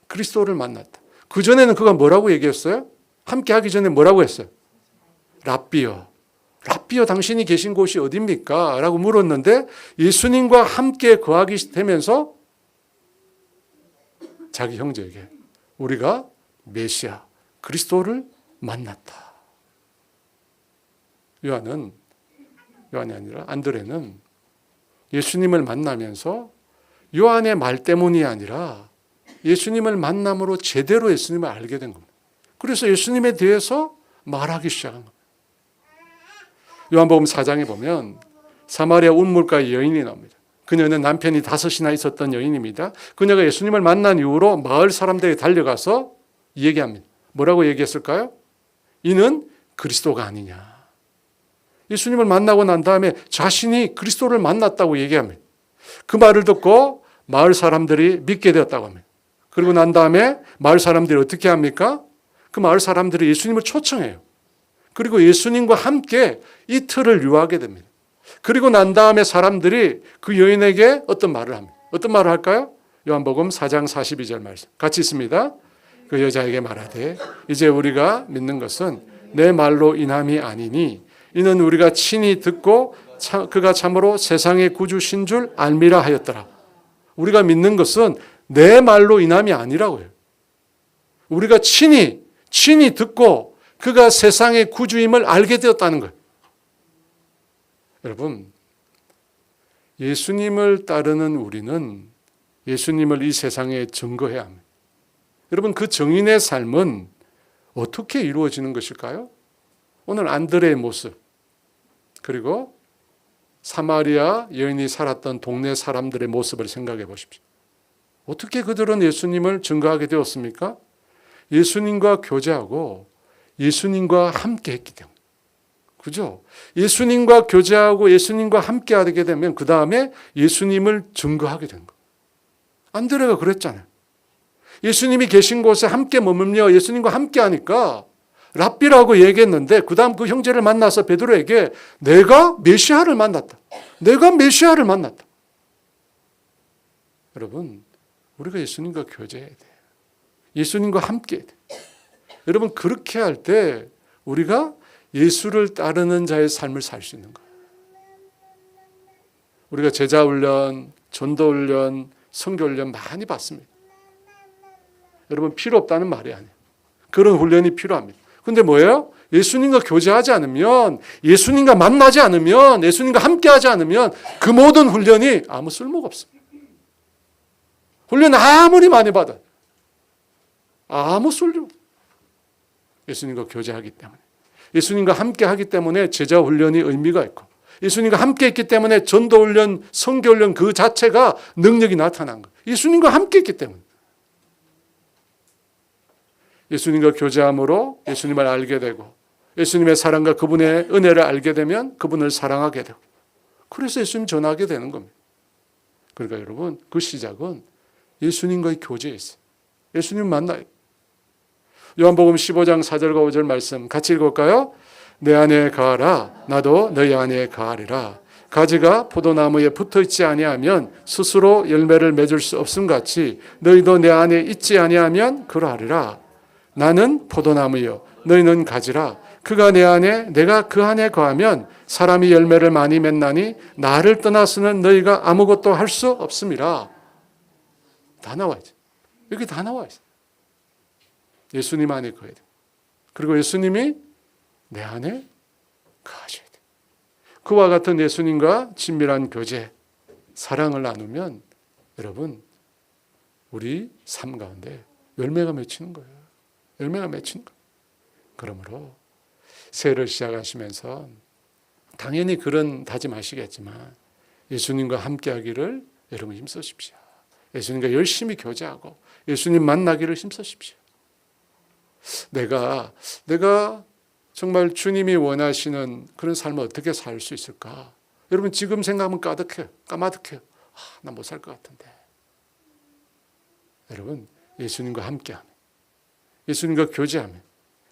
그리스도를 만났다. 그전에는 그가 뭐라고 얘기했어요? 함께 하기 전에 뭐라고 했어요? 랍비여, 당신이 계신 곳이 어디입니까? 라고 물었는데 예수님과 함께 거하기 되면서 자기 형제에게 우리가 메시아, 그리스도를 만났다. 요한이 아니라 안드레는 예수님을 만나면서 요한의 말 때문이 아니라 예수님을 만남으로 제대로 예수님을 알게 된 겁니다. 그래서 예수님에 대해서 말하기 시작한 겁니다. 요한복음 4장에 보면 사마리아 운물가의 여인이 나옵니다. 그녀는 남편이 5이나 있었던 여인입니다. 그녀가 예수님을 만난 이후로 마을 사람들이 달려가서 얘기합니다. 뭐라고 얘기했을까요? 이는 그리스도가 아니냐. 예수님을 만나고 난 다음에 자신이 그리스도를 만났다고 얘기합니다. 그 말을 듣고 마을 사람들이 믿게 되었다고 합니다. 그리고 난 다음에 마을 사람들이 어떻게 합니까? 그 마을 사람들이 예수님을 초청해요. 그리고 예수님과 함께 이틀을 유하게 됩니다. 그리고 난 다음에 사람들이 그 여인에게 어떤 말을 합니다. 어떤 말을 할까요? 요한복음 4장 42절 말씀 같이 있습니다. 그 여자에게 말하되 이제 우리가 믿는 것은 내 말로 인함이 아니니 이는 우리가 친히 듣고 그가 참으로 세상의 구주신 줄 알미라 하였더라. 우리가 믿는 것은 내 말로 인함이 아니라고요. 우리가 친히 듣고 그가 세상의 구주임을 알게 되었다는 거예요. 여러분, 예수님을 따르는 우리는 예수님을 이 세상에 증거해야 합니다. 여러분, 그 증인의 삶은 어떻게 이루어지는 것일까요? 오늘 안드레의 모습, 그리고 사마리아 여인이 살았던 동네 사람들의 모습을 생각해 보십시오. 어떻게 그들은 예수님을 증거하게 되었습니까? 예수님과 교제하고 예수님과 함께 했기 때문에. 그죠? 예수님과 교제하고 예수님과 함께 하게 되면 그 다음에 예수님을 증거하게 된 거예요. 안드레가 그랬잖아요. 예수님이 계신 곳에 함께 머물며 예수님과 함께 하니까 랍비라고 얘기했는데 그 다음 그 형제를 만나서 베드로에게 내가 메시아를 만났다. 내가 메시아를 만났다. 여러분, 우리가 예수님과 교제해야 돼요. 예수님과 함께 해야 돼요. 여러분, 그렇게 할 때 우리가 예수를 따르는 자의 삶을 살 수 있는 거예요. 우리가 제자훈련, 전도훈련, 선교훈련 많이 받습니다. 여러분, 필요 없다는 말이 아니에요. 그런 훈련이 필요합니다. 근데 뭐예요? 예수님과 교제하지 않으면, 예수님과 만나지 않으면, 예수님과 함께하지 않으면 그 모든 훈련이 아무 쓸모가 없습니다. 훈련 아무리 많이 받아요. 아무 쓸모. 예수님과 교제하기 때문에. 예수님과 함께하기 때문에 제자 훈련이 의미가 있고, 예수님과 함께했기 때문에 전도훈련, 선교훈련 그 자체가 능력이 나타난 거예요. 예수님과 함께했기 때문에. 예수님과 교제함으로 예수님을 알게 되고 예수님의 사랑과 그분의 은혜를 알게 되면 그분을 사랑하게 되고 그래서 예수님 전하게 되는 겁니다. 그러니까 여러분, 그 시작은 예수님과의 교제에 있어요. 예수님 만나요. 요한복음 15장 4절과 5절 말씀 같이 읽을까요? 내 안에 거하라 나도 너희 안에 거하리라. 가지가 포도나무에 붙어있지 아니하면 스스로 열매를 맺을 수 없음 같이 너희도 내 안에 있지 아니하면 그러하리라. 나는 포도나무요 너희는 가지라. 그가 내 안에 내가 그 안에 거하면 사람이 열매를 많이 맺나니 나를 떠나서는 너희가 아무것도 할 수 없음이라. 다 나와 있죠. 여기 다 나와 있어요. 예수님 안에 거해야 돼요. 그리고 예수님이 내 안에 거하셔야 돼요. 그와 같은 예수님과 친밀한 교제, 사랑을 나누면 여러분, 우리 삶 가운데 열매가 맺히는 거예요. 열매가 맺히는 거예요. 그러므로 새해를 시작하시면서 당연히 그런 다짐하시겠지만 예수님과 함께하기를 여러분 힘쓰십시오. 예수님과 열심히 교제하고 예수님 만나기를 힘쓰십시오. 내가 정말 주님이 원하시는 그런 삶을 어떻게 살 수 있을까? 여러분, 지금 생각하면 까마득해요. 나 못 살 것 같은데. 여러분, 예수님과 함께하면, 예수님과 교제하면,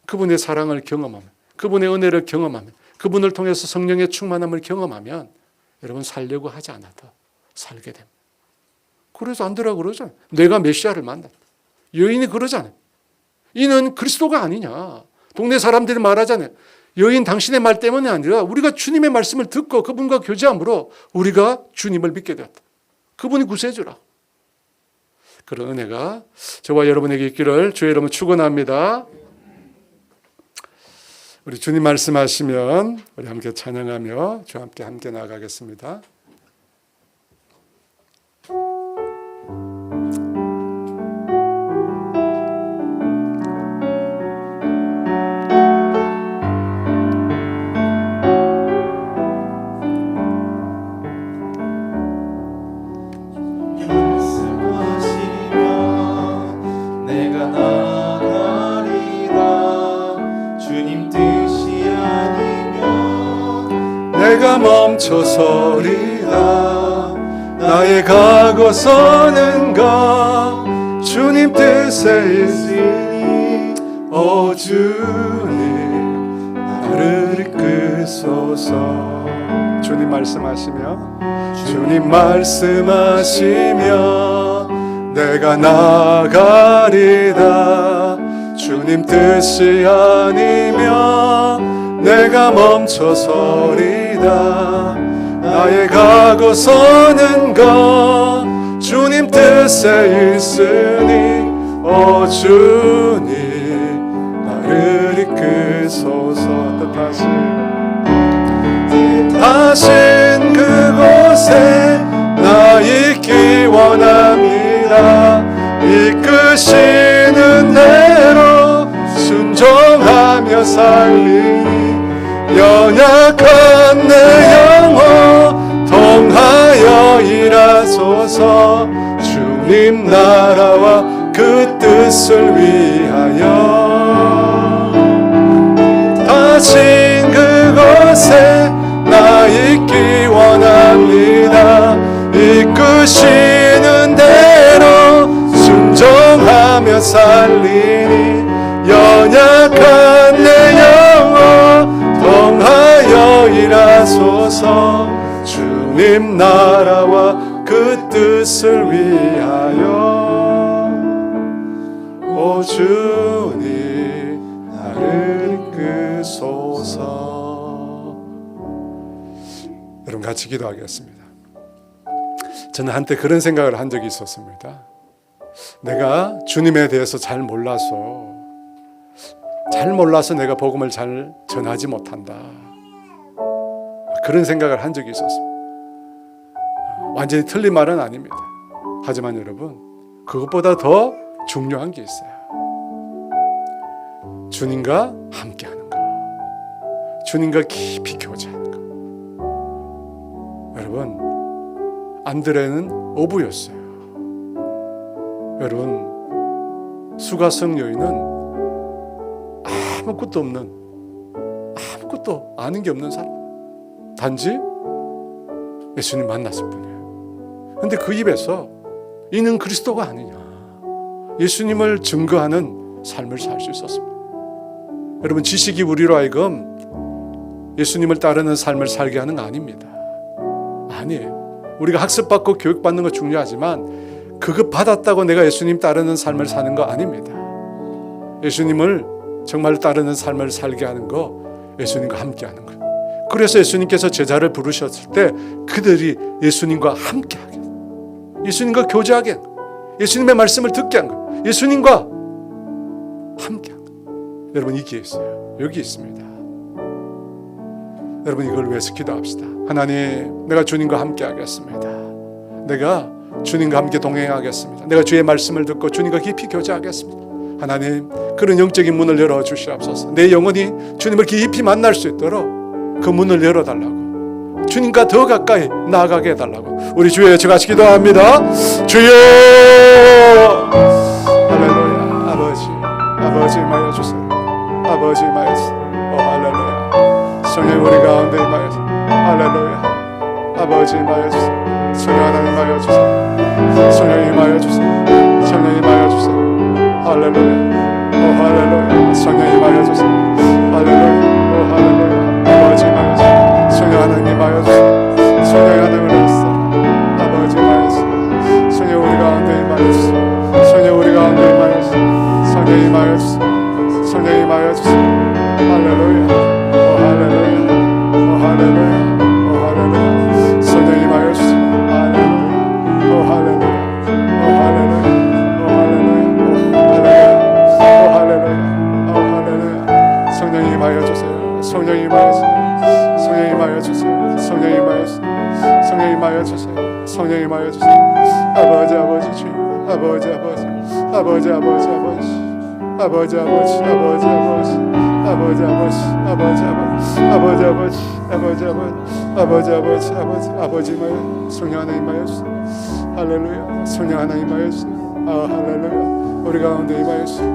그분의 사랑을 경험하면, 그분의 은혜를 경험하면, 그분을 통해서 성령의 충만함을 경험하면 여러분, 살려고 하지 않아도 살게 됩니다. 그래서 안드레가 그러잖아요. 내가 메시아를 만났다. 여인이 그러잖아요. 이는 그리스도가 아니냐. 동네 사람들이 말하잖아요. 여인 당신의 말 때문이 아니라 우리가 주님의 말씀을 듣고 그분과 교제함으로 우리가 주님을 믿게 되었다. 그분이 구세주라. 그런 은혜가 저와 여러분에게 있기를 주의 이름으로 축원합니다. 우리 주님 말씀하시면 우리 함께 찬양하며 주와 함께 나아가겠습니다. 내가 멈춰서리라. 나의 가고서는가 주님 뜻에 있으니 오 주님 나를 이끄소서. 주님 말씀하시며 내가 나가리다. 주님 주님 뜻이 아니면 내가 멈춰서리다. 나의 가고 서는 것 주님 뜻에 있으니 오 주님 나를 이끄소서. 뜻하신 그곳에 나 있기 원합니다. 이끄시는 대로 순종하며 살리니 연약한 내 영혼 통하여 일하소서. 주님 나라와 그 뜻을 위하여 다신 그곳에 나 있기 원합니다. 이끄시는 대로 순종하며 살리니 연약한 내 영혼 통하여 일하소서. 주님 나라와 그 뜻을 위하여 오 주님 나를 이끄소서. 여러분 같이 기도하겠습니다. 저는 한때 그런 생각을 한 적이 있었습니다. 내가 주님에 대해서 잘 몰라서 내가 복음을 잘 전하지 못한다. 그런 생각을 한 적이 있었습니다. 완전히 틀린 말은 아닙니다. 하지만 여러분, 그것보다 더 중요한 게 있어요. 주님과 함께하는 것, 주님과 깊이 교제하는 것. 여러분, 안드레는 어부였어요. 여러분, 수가성 여인은 아무것도 아는 게 없는 사람. 단지 예수님 만났을 뿐이에요. 그런데 그 입에서 이는 그리스도가 아니냐, 예수님을 증거하는 삶을 살 수 있었습니다. 여러분, 지식이 우리로 하여금 예수님을 따르는 삶을 살게 하는 거 아닙니다. 아니에요. 우리가 학습받고 교육받는 거 중요하지만 그거 받았다고 내가 예수님 따르는 삶을 사는 거 아닙니다. 예수님을 정말 따르는 삶을 살게 하는 거, 예수님과 함께 하는 거. 그래서 예수님께서 제자를 부르셨을 때 그들이 예수님과 함께 하게, 예수님과 교제하게, 예수님의 말씀을 듣게 한 거예요. 예수님과 함께 한 거예요. 여러분, 이게 있어요. 여기 있습니다. 여러분, 이걸 위해서 기도합시다. 하나님, 내가 주님과 함께 하겠습니다. 내가 주님과 함께 동행하겠습니다. 내가 주의 말씀을 듣고 주님과 깊이 교제하겠습니다. 하나님, 그런 영적인 문을 열어주시옵소서. 내 영혼이 주님을 깊이 만날 수 있도록 그 문을 열어달라고, 주님과 더 가까이 나아가게 해달라고 우리 주여 제가 기도합니다. 주여, 할렐루야. 아버지 임하여주세요. 아버지 임하여주세요. 오 할렐루야. 성령 우리 가운데 임하여주세요. 할렐루야. 아버지 임하여주세요. 성령 하나님 임하여주세요. 성령 임하여주세요. 성령 임하여주세요. 할렐루야. 오 할렐루야. 성령 임하여주세요. 할렐루야. 오 할렐루야. 아버지 임하여주세요. 성령 하나님 임하여주세요. 성령 하나님을 하시사 아버지 임하여주세요. 성령 우리 가운데 임하여주세요. 성령 우리 가운데 임하여주세요. 성령 임하여주세요. 성령 임하여주세요. 할렐루야. 오 할렐루야. 오 할렐루야. 오 할렐루야. 성령 임하여주세요. 할렐루야. 오 할렐루야. 오 할렐루야. 오 할렐루야. 오 할렐루야. 성령 임하여주세요. 성령 임하여주세요. 성령 임하여주세요. 성령 임하여주세요. 성령 임하여주세요. 성령 임하여주세요. 아버지 아버지 주여, 아버지 아버지 아버지 아버지 아버지 아버지 아버지 아버지 아버지 아버지 아버지 아버지 아버지 아버지 아버지 아버지 아버지 임하여 성령 하나님 임하여주세요. 할렐루야. 성령 하나님 임하여주세요. 아 할렐루야. 우리 가운데 임하여주세요.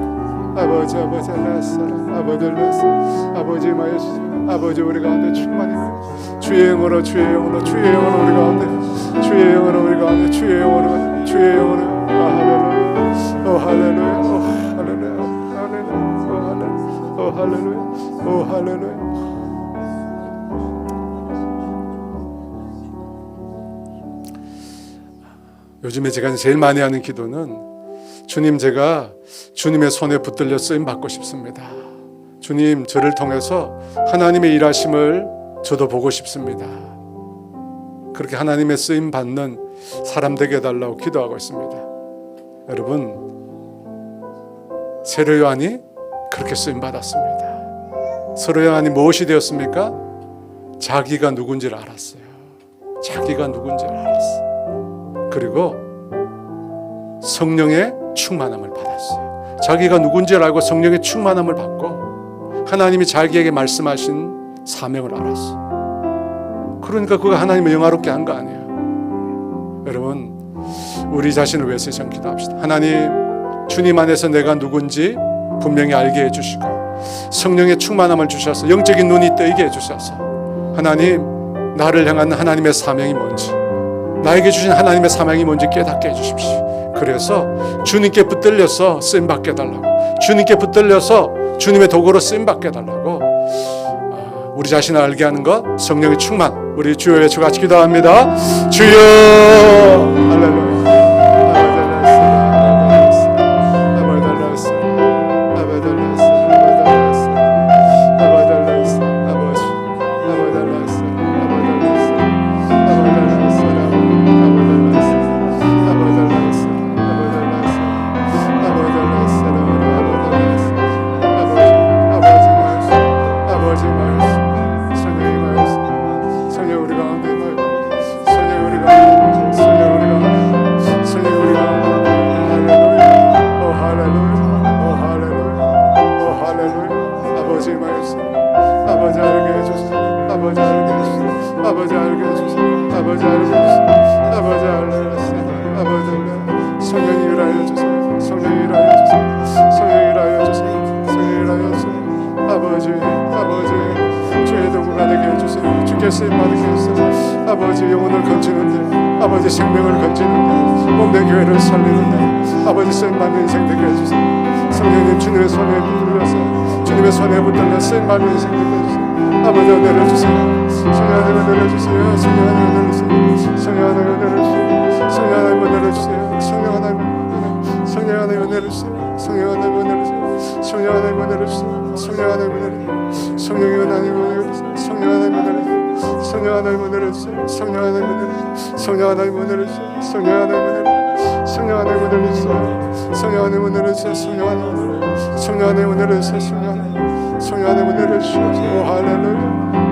아버지 아버지 알라사라 아버지 알라사 아버지 임하여주세요. 아버지 우리 가운데 충만히 주의 영으로 주의 영으로 주의 영으로 우리 가운데 주의 영으로 우리 가운데 주의 영으로 주의 영으로 오 할렐루야. 오 할렐루야. 오 할렐루야. 오 할렐루야. 오 할렐루야. 요즘에 제가 제일 많이 하는 기도는 주님, 제가 주님의 손에 붙들려 쓰임 받고 싶습니다. 주님, 저를 통해서 하나님의 일하심을 저도 보고 싶습니다. 그렇게 하나님의 쓰임 받는 사람 되게 해달라고 기도하고 있습니다. 여러분, 세례 요한이 그렇게 쓰임 받았습니다. 세례 요한이 무엇이 되었습니까? 자기가 누군지를 알았어요. 자기가 누군지를 알았어요. 그리고 성령의 충만함을 받았어요. 자기가 누군지를 알고 성령의 충만함을 받고 하나님이 자기에게 말씀하신 사명을 알았어요. 그러니까 그가 하나님을 영화롭게 한 거 아니에요. 여러분, 우리 자신을 위해서 좀 기도합시다. 하나님, 주님 안에서 내가 누군지 분명히 알게 해주시고 성령의 충만함을 주셔서 영적인 눈이 뜨이게 해주셔서 하나님, 나를 향한 하나님의 사명이 뭔지, 나에게 주신 하나님의 사명이 뭔지 깨닫게 해주십시오. 그래서 주님께 붙들려서 쓰임받게 해달라고, 주님께 붙들려서 주님의 도구로 쓰임받게 해달라고, 우리 자신을 알게 하는 것, 성령의 충만, 우리 주여 외쳐 같이 기도합니다. 주여 할렐루야. 아버지, 영혼을 건지는데, 아버지, 생명을 건지는데, 몸의 교회를 살리는데, 아버지, 쓰임받는 인생 되게 해주세요. 성령님, 주님의 손에 붙들려서 주님의 손에 붙들려 쓰임받는 인생 되게 해주세요. 아버지, 은혜를 주세요. 성령 하나님 은혜를 주세요. 성령 하나님 은혜를 주세요. 성령 하나님 은혜를 주세요. 성령 하나님 은혜를 주세요. 성령 하나님 은혜를 주세요. 성령 하나님 은혜를 주세요. 성령 하나님 은혜를 주세요. 성령 하나님 은혜를 주세요. 성령의 하나님 은혜를 주세요. 성령 하나님 은혜를 주세요. 성령 하나님 은혜를 주세요. 성령 하나님 은혜를 주세요. 성령 하나님 은혜를 주세요. 성령 하나님 은혜를 성령 하나님 은혜를 주세요. 성령 하나님 은혜를 주세요. 성령 하나님 은혜를 성령 하나님 은혜를 주세요. 성령 하나님 은혜를 주시옵소서. 오 할렐루야.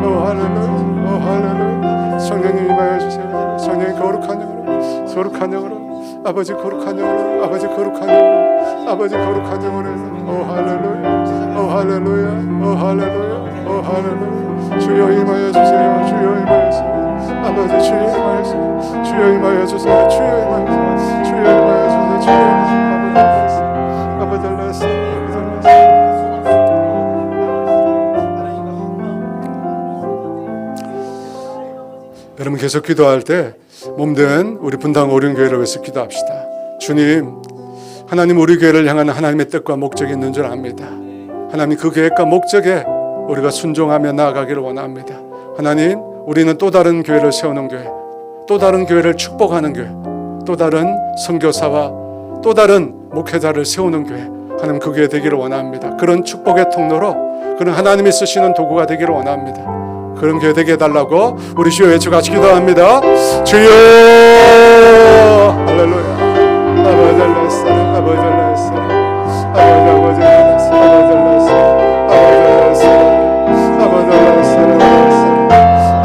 오 할렐루야. 오 할렐루야. 성령님 임하여 주세요. 성령의 거룩한 영으로, 거룩한 영으로, 아버지 거룩한 영으로, 아버지 거룩한 영으로, 아버지 거룩한 영으로, 오 할렐루야. 오 할렐루야. 오 할렐루야. 오 할렐루야. 주여 임하여 주세요. 주여 임하여 주세요. 아버지 주여 임하여 주세요. 주여 임하여 주세요. 주여 임하여 주세요. 주여 임하여 주세요. 주여 임하여 주세요. 아버지 알라스, 아버지 알라스. 여러분, 계속 기도할 때 몸된 우리 분당 오륜교회를 위해서 기도합시다. 주님, 하나님, 우리 교회를 향한 하나님의 뜻과 목적이 있는 줄 압니다. 하나님, 그 계획과 목적에 우리가 순종하며 나아가기를 원합니다. 하나님, 우리는 또 다른 교회를 세우는 교회, 또 다른 교회를 축복하는 교회, 또 다른 선교사와 또 다른 목회자를 세우는 교회, 하나님, 그 교회 되기를 원합니다. 그런 축복의 통로로, 그런 하나님이 쓰시는 도구가 되기를 원합니다. 그런 교회 되게 해달라고 우리 주여 외쳐 같이 기도합니다. 주여 할렐루야. 아버지 알라스, 아버지 알라스, 아버지 아버지 알라스, 아버지 알라스, 아버지 알라스,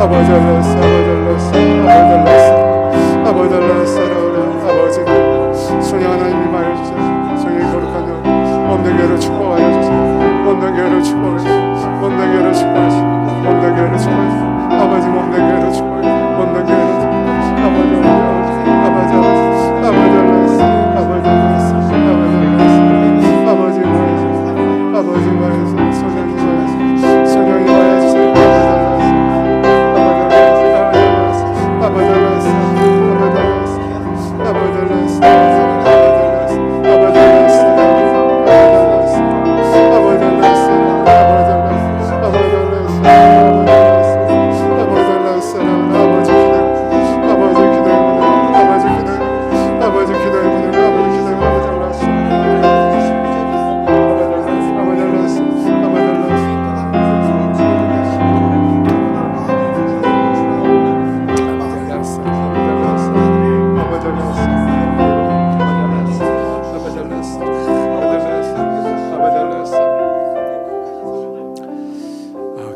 아버지 알라스, 아버지 알라스, 아버지 알라스, 아버지 알라스, 아버지 성령 하나님 임하여 주세요. 성령의 거룩한 영, 몸된 교회를 축복하여 주세요. 몸된 교회를 축복하여 주세요. 몸된 교회를 축복하여 주세요. 몸된 교회를 축복하여 주세요. 아버지 몸된 교회를 축복하여 주세요. 몸된 교회를 축복하여 주세요. 아버지 알라스, 아버지 알라스, 아버지 알라스, 아버지 알라스, 아버지 임하여 주세요. 아버지 임하여 주세요. 성령 임하여 주세요. 성령 임하여 주세요. 아버지 알라스, 아버지 알라스, 아버지 알라스, 아버지 알라스, 아버지 알라스, 아버지 알라스, 아버지 알라스,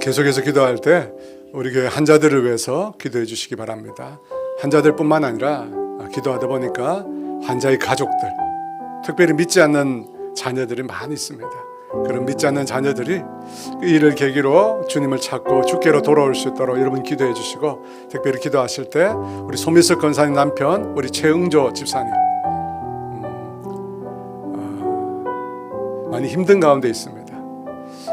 계속해서 기도할 때 우리 교회 환자들을 위해서 기도해 주시기 바랍니다. 환자들뿐만 아니라 기도하다 보니까 환자의 가족들, 특별히 믿지 않는 자녀들이 많이 있습니다. 그런 믿지 않는 자녀들이 그 일을 계기로 주님을 찾고 주께로 돌아올 수 있도록 여러분 기도해 주시고, 특별히 기도하실 때 우리 소미석 권사님 남편 우리 최응조 집사님 많이 힘든 가운데 있습니다.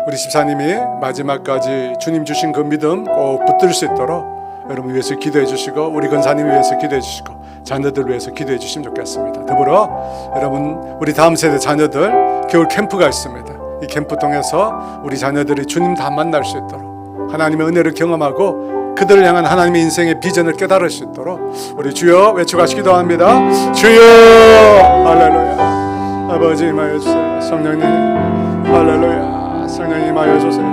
우리 집사님이 마지막까지 주님 주신 그 믿음 꼭 붙들 수 있도록 여러분 위해서 기도해 주시고, 우리 권사님 위해서 기도해 주시고, 자녀들 위해서 기도해 주시면 좋겠습니다. 더불어 여러분 우리 다음 세대 자녀들 겨울 캠프가 있습니다. 이 캠프 통해서 우리 자녀들이 주님 다 만날 수 있도록, 하나님의 은혜를 경험하고 그들을 향한 하나님의 인생의 비전을 깨달을 수 있도록 우리 주여 외쳐같이 기도합니다. 주여 할렐루야. 아버지 임하여 주세요. 성령님 할렐루야. 성령님 임하여 주세요.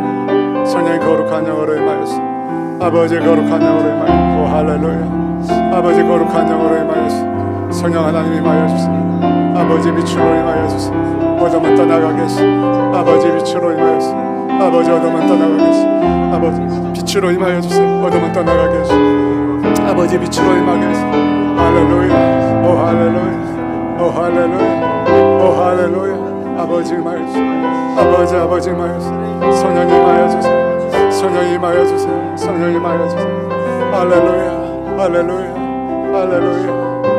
성령의 거룩한 영으로 임하여 주세요. 아버지 거룩한 영으로 임하여, 오 할렐루야. 아버지 거룩한 영으로 임하여 주세요. 성령 하나님 임하여 주세요. 아버지 빛으로 임하여 주세요. 어둠은 떠나가게 하시고, 아버지 빛으로 임하여 주세요. 아버지 어둠은 떠나가게 하시고, 아버지 빛으로 임하여 주세요. 어둠은 떠나가게 하시고, 아버지 빛으로 임하게 하시고, 할렐루야. 오 할렐루야. 오 할렐루야. 오 할렐루야. 아버지 임하여 주세요. 아버지 임하여 주세요. 성령 임하여 주세요. 성령 임하여 주세요. 성령 임하여 주세요. 할렐루야. 할렐루야. 할렐루야.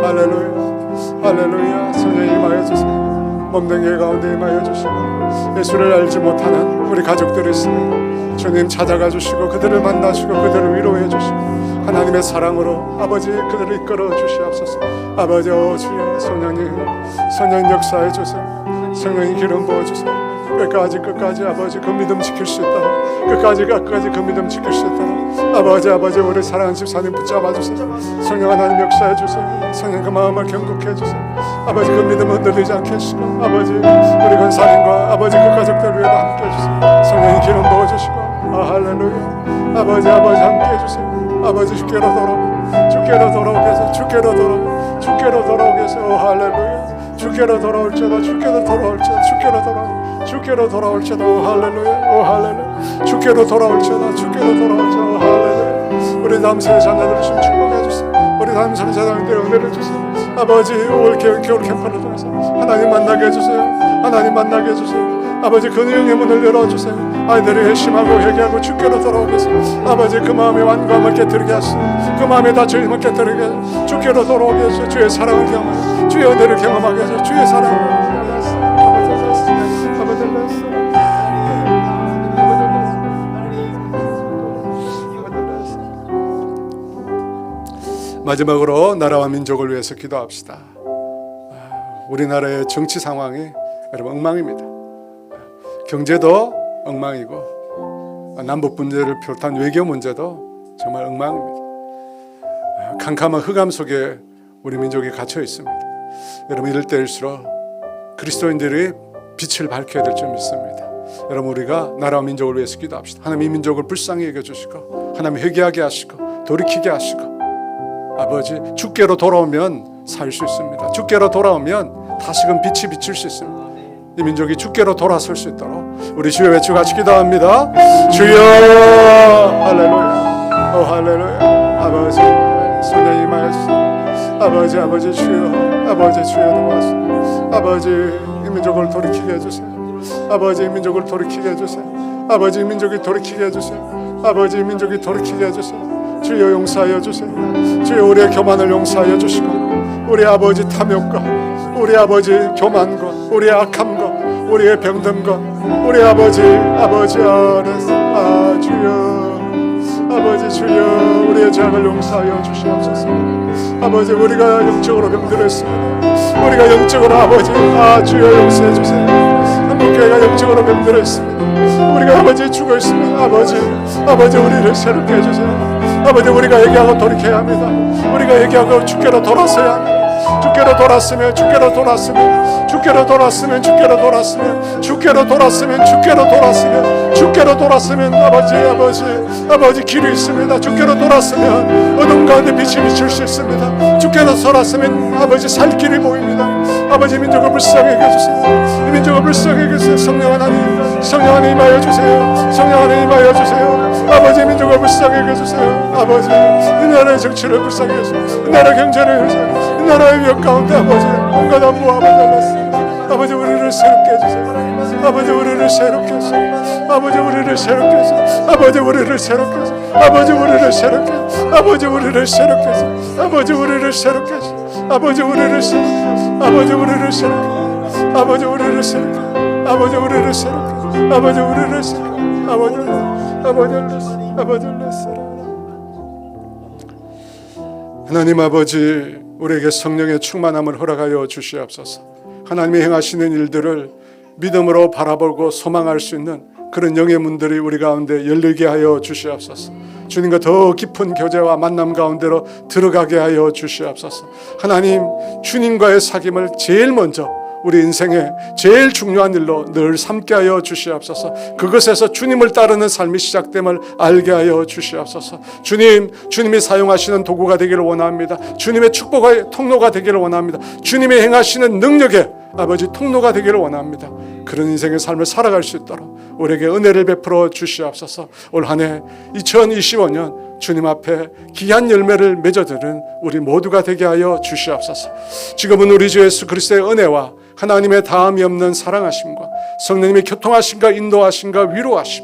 할렐루야. 할렐루야. 성령 임하여 주세요. 몸된 가운데 임하여 주시고, 예수를 알지 못하는 우리 가족들이 있으면 주님 찾아가 주시고 그들을 만나시고 그들을 위로해 주시고 하나님의 사랑으로 아버지 그들을 이끌어 주시옵소서. 아버지 주여 성령님 역사해 주세요. 성령님 기름 부어 주세요. 끝까지 아버지 그 믿음 지킬 수 있도록, 끝까지 그 믿음 지킬 수 있도록 아버지 우리 사랑하는 집사님 붙잡아 주세요. 성령 하나님 역사해 주세요. 성령 그 마음을 경고해 주세요. 아버지 그 믿음 흔들리지 않게 해주시고, 아버지 우리 권사님과 아버지 그 가족들 위에도 함께 해주세요. 성령님 기름 부어주시고, 할렐루야. 아버지 함께 해주세요. 아버지 주께로 돌아오게 해서 주께로 돌아오게 해서, 오 할렐루야. 주께로 돌아올지어다. 주께로 돌아올지어다. 오 할렐루야. 오 할렐루야. 주께로 돌아올지어다. 오 할렐루야. 우리 다음 세대 자녀들을 좀 축복해 주세요. 우리 다음 세대 자녀들의 은혜를 주세요. 아버지 올 겨울 캠프를 통해서 하나님 만나게 해주세요. 하나님 만나게 해주세요. 아버지 그 영의 문을 열어주세요. 아이들이 회심하고 회개하고 주께로 돌아오게 해서 아버지 그 마음의 완고함을 깨뜨리게 하시고, 그 마음의 닫혀있음을 깨뜨리게 하시고 주께로 돌아오게 해서 주의 사랑을 경험하고 주의 은혜를 경험하게 해서 주의 사랑을 마지막으로 나라와 민족을 위해서 기도합시다. 우리나라의 정치 상황이 여러분 엉망입니다. 경제도 엉망이고 남북 문제를 비롯한 외교 문제도 정말 엉망입니다. 캄캄한 흑암 속에 우리 민족이 갇혀 있습니다. 여러분 이럴 때일수록 그리스도인들이 빛을 밝혀야 될 줄 믿습니다. 여러분 우리가 나라와 민족을 위해서 기도합시다. 하나님 이 민족을 불쌍히 여겨주시고 하나님 회개하게 하시고 돌이키게 하시고, 아버지 주께로 돌아오면 살 수 있습니다. 주께로 돌아오면 다시금 빛이 비칠 수 있습니다. 이 민족이 주께로 돌아설 수 있도록 우리 주여 외쳐 같이 기도합니다. 주여 할렐루야. 오 할렐루야. 아버지 성령이 임하여 주세요. 아버지 주여 도와주세요. 아버지 이 민족을 돌이키게 해주세요. 아버지 이 민족을 돌이키게 해주세요. 아버지 이 민족이 돌이키게 해주세요. 아버지 이 민족이 돌이키게 해주세요. 주여 용서하여 주세요. 주여 우리의 교만을 용서하여 주시고, 우리 아버지 탐욕과 우리 아버지 교만과 우리의 악함과 우리의 병듦과 우리 아버지 안에서 주여 우리의 죄악을 용서하여 주시옵소서. 아버지 우리가 영적으로 병들었습니다. 우리가 영적으로 주여 용서해 주세요. 한국교회가 영적으로 병들었습니다. 우리가 아버지 죽어 있습니다. 아버지 우리를 새롭게 해주세요. 아버지 우리가 얘기하고 돌이켜야 합니다. 우리가 얘기하고 주께로 돌아서야 합니다. 주께로 돌았으면 아버지 길이 있습니다. 주께로 돌았으면 어둠 가운데 빛이 비칠 수 있습니다. 주께로 돌았으면 아버지 살 길이 보입니다. 아버지 민족을 불쌍하게 해주세요. 이 민족을 불쌍하게 해주세요. 성령 하나님, 성령 하나님 임하여 주세요. 성령 하나님 임하여 주세요. 아버지 민족을 불쌍하게 해주세요. 아버지 이 나라의 정치를 불쌍하게 해주세요. 이 나라 경제를 해주세요. 이 나라의 위협 가운데 아버지 온갖 안보와 달랐습니다. 아버지 우리를 새롭게 해주세요. 아버지 우리를 새롭게 해주세요. 아버지 우리를 새롭게 해주세요. 아버지 우리를 새롭게 해주세요. 아버지 우리를 새롭게 해주세요. 아버지 우리를 새롭게 해주세요. 아버지 우리를 새롭게 해주세요. 아버지 우리를 새롭게 해주세요. 아버지 우리를 새롭게 해주세요. 아버지 우리를 새롭게 해주세요. 아버지 우리를 새롭게 해주세요. 아버지 우리를 새롭게 해주세요. 아버지를 내세라. 하나님 아버지 우리에게 성령의 충만함을 허락하여 주시옵소서. 하나님이 행하시는 일들을 믿음으로 바라보고 소망할 수 있는 그런 영의 문들이 우리 가운데 열리게 하여 주시옵소서. 주님과 더 깊은 교제와 만남 가운데로 들어가게 하여 주시옵소서. 하나님 주님과의 사귐을 제일 먼저 우리 인생의 제일 중요한 일로 늘 삼게 하여 주시옵소서. 그것에서 주님을 따르는 삶이 시작됨을 알게 하여 주시옵소서. 주님이 사용하시는 도구가 되기를 원합니다. 주님의 축복의 통로가 되기를 원합니다. 주님이 행하시는 능력의 아버지 통로가 되기를 원합니다. 그런 인생의 삶을 살아갈 수 있도록 우리에게 은혜를 베풀어 주시옵소서. 올 한 해 2025년 주님 앞에 귀한 열매를 맺어드는 우리 모두가 되게 하여 주시옵소서. 지금은 우리 주 예수 그리스도의 은혜와 하나님의 다함이 없는 사랑하심과 성령님의 교통하심과 인도하심과 위로하심,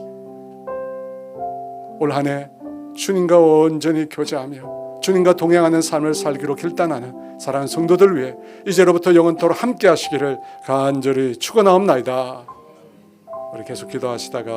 올 한 해 주님과 온전히 교제하며 주님과 동행하는 삶을 살기로 결단하는 사랑하는 성도들 위해 이제로부터 영원토록 함께 하시기를 간절히 축원하옵나이다. 우리 계속 기도하시다가